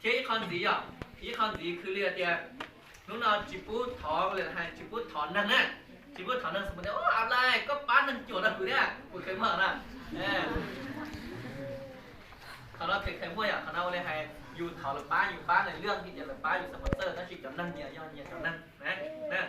เชื่อคนดีอ่ะอีคนดีคือเรียกเดียนู้นเราจิปูถอนเลยให้จิปูถอนนั่นนะจิปูถอนนั่นสมมติว่าอะไรก็ป้านั่นจวดนะคือเนี่ยกูเคยมานะเขาเราเคยพูดอย่างเขาเราเลยให้อยู่ถอนหรือป้าอยู่ป้าในเรื่องที่จะหรือป้าอยู่สปอนเซอร์ถ้าชิดจำนั่นเนี่ยย้อนเนี่ยจำนั่นนะ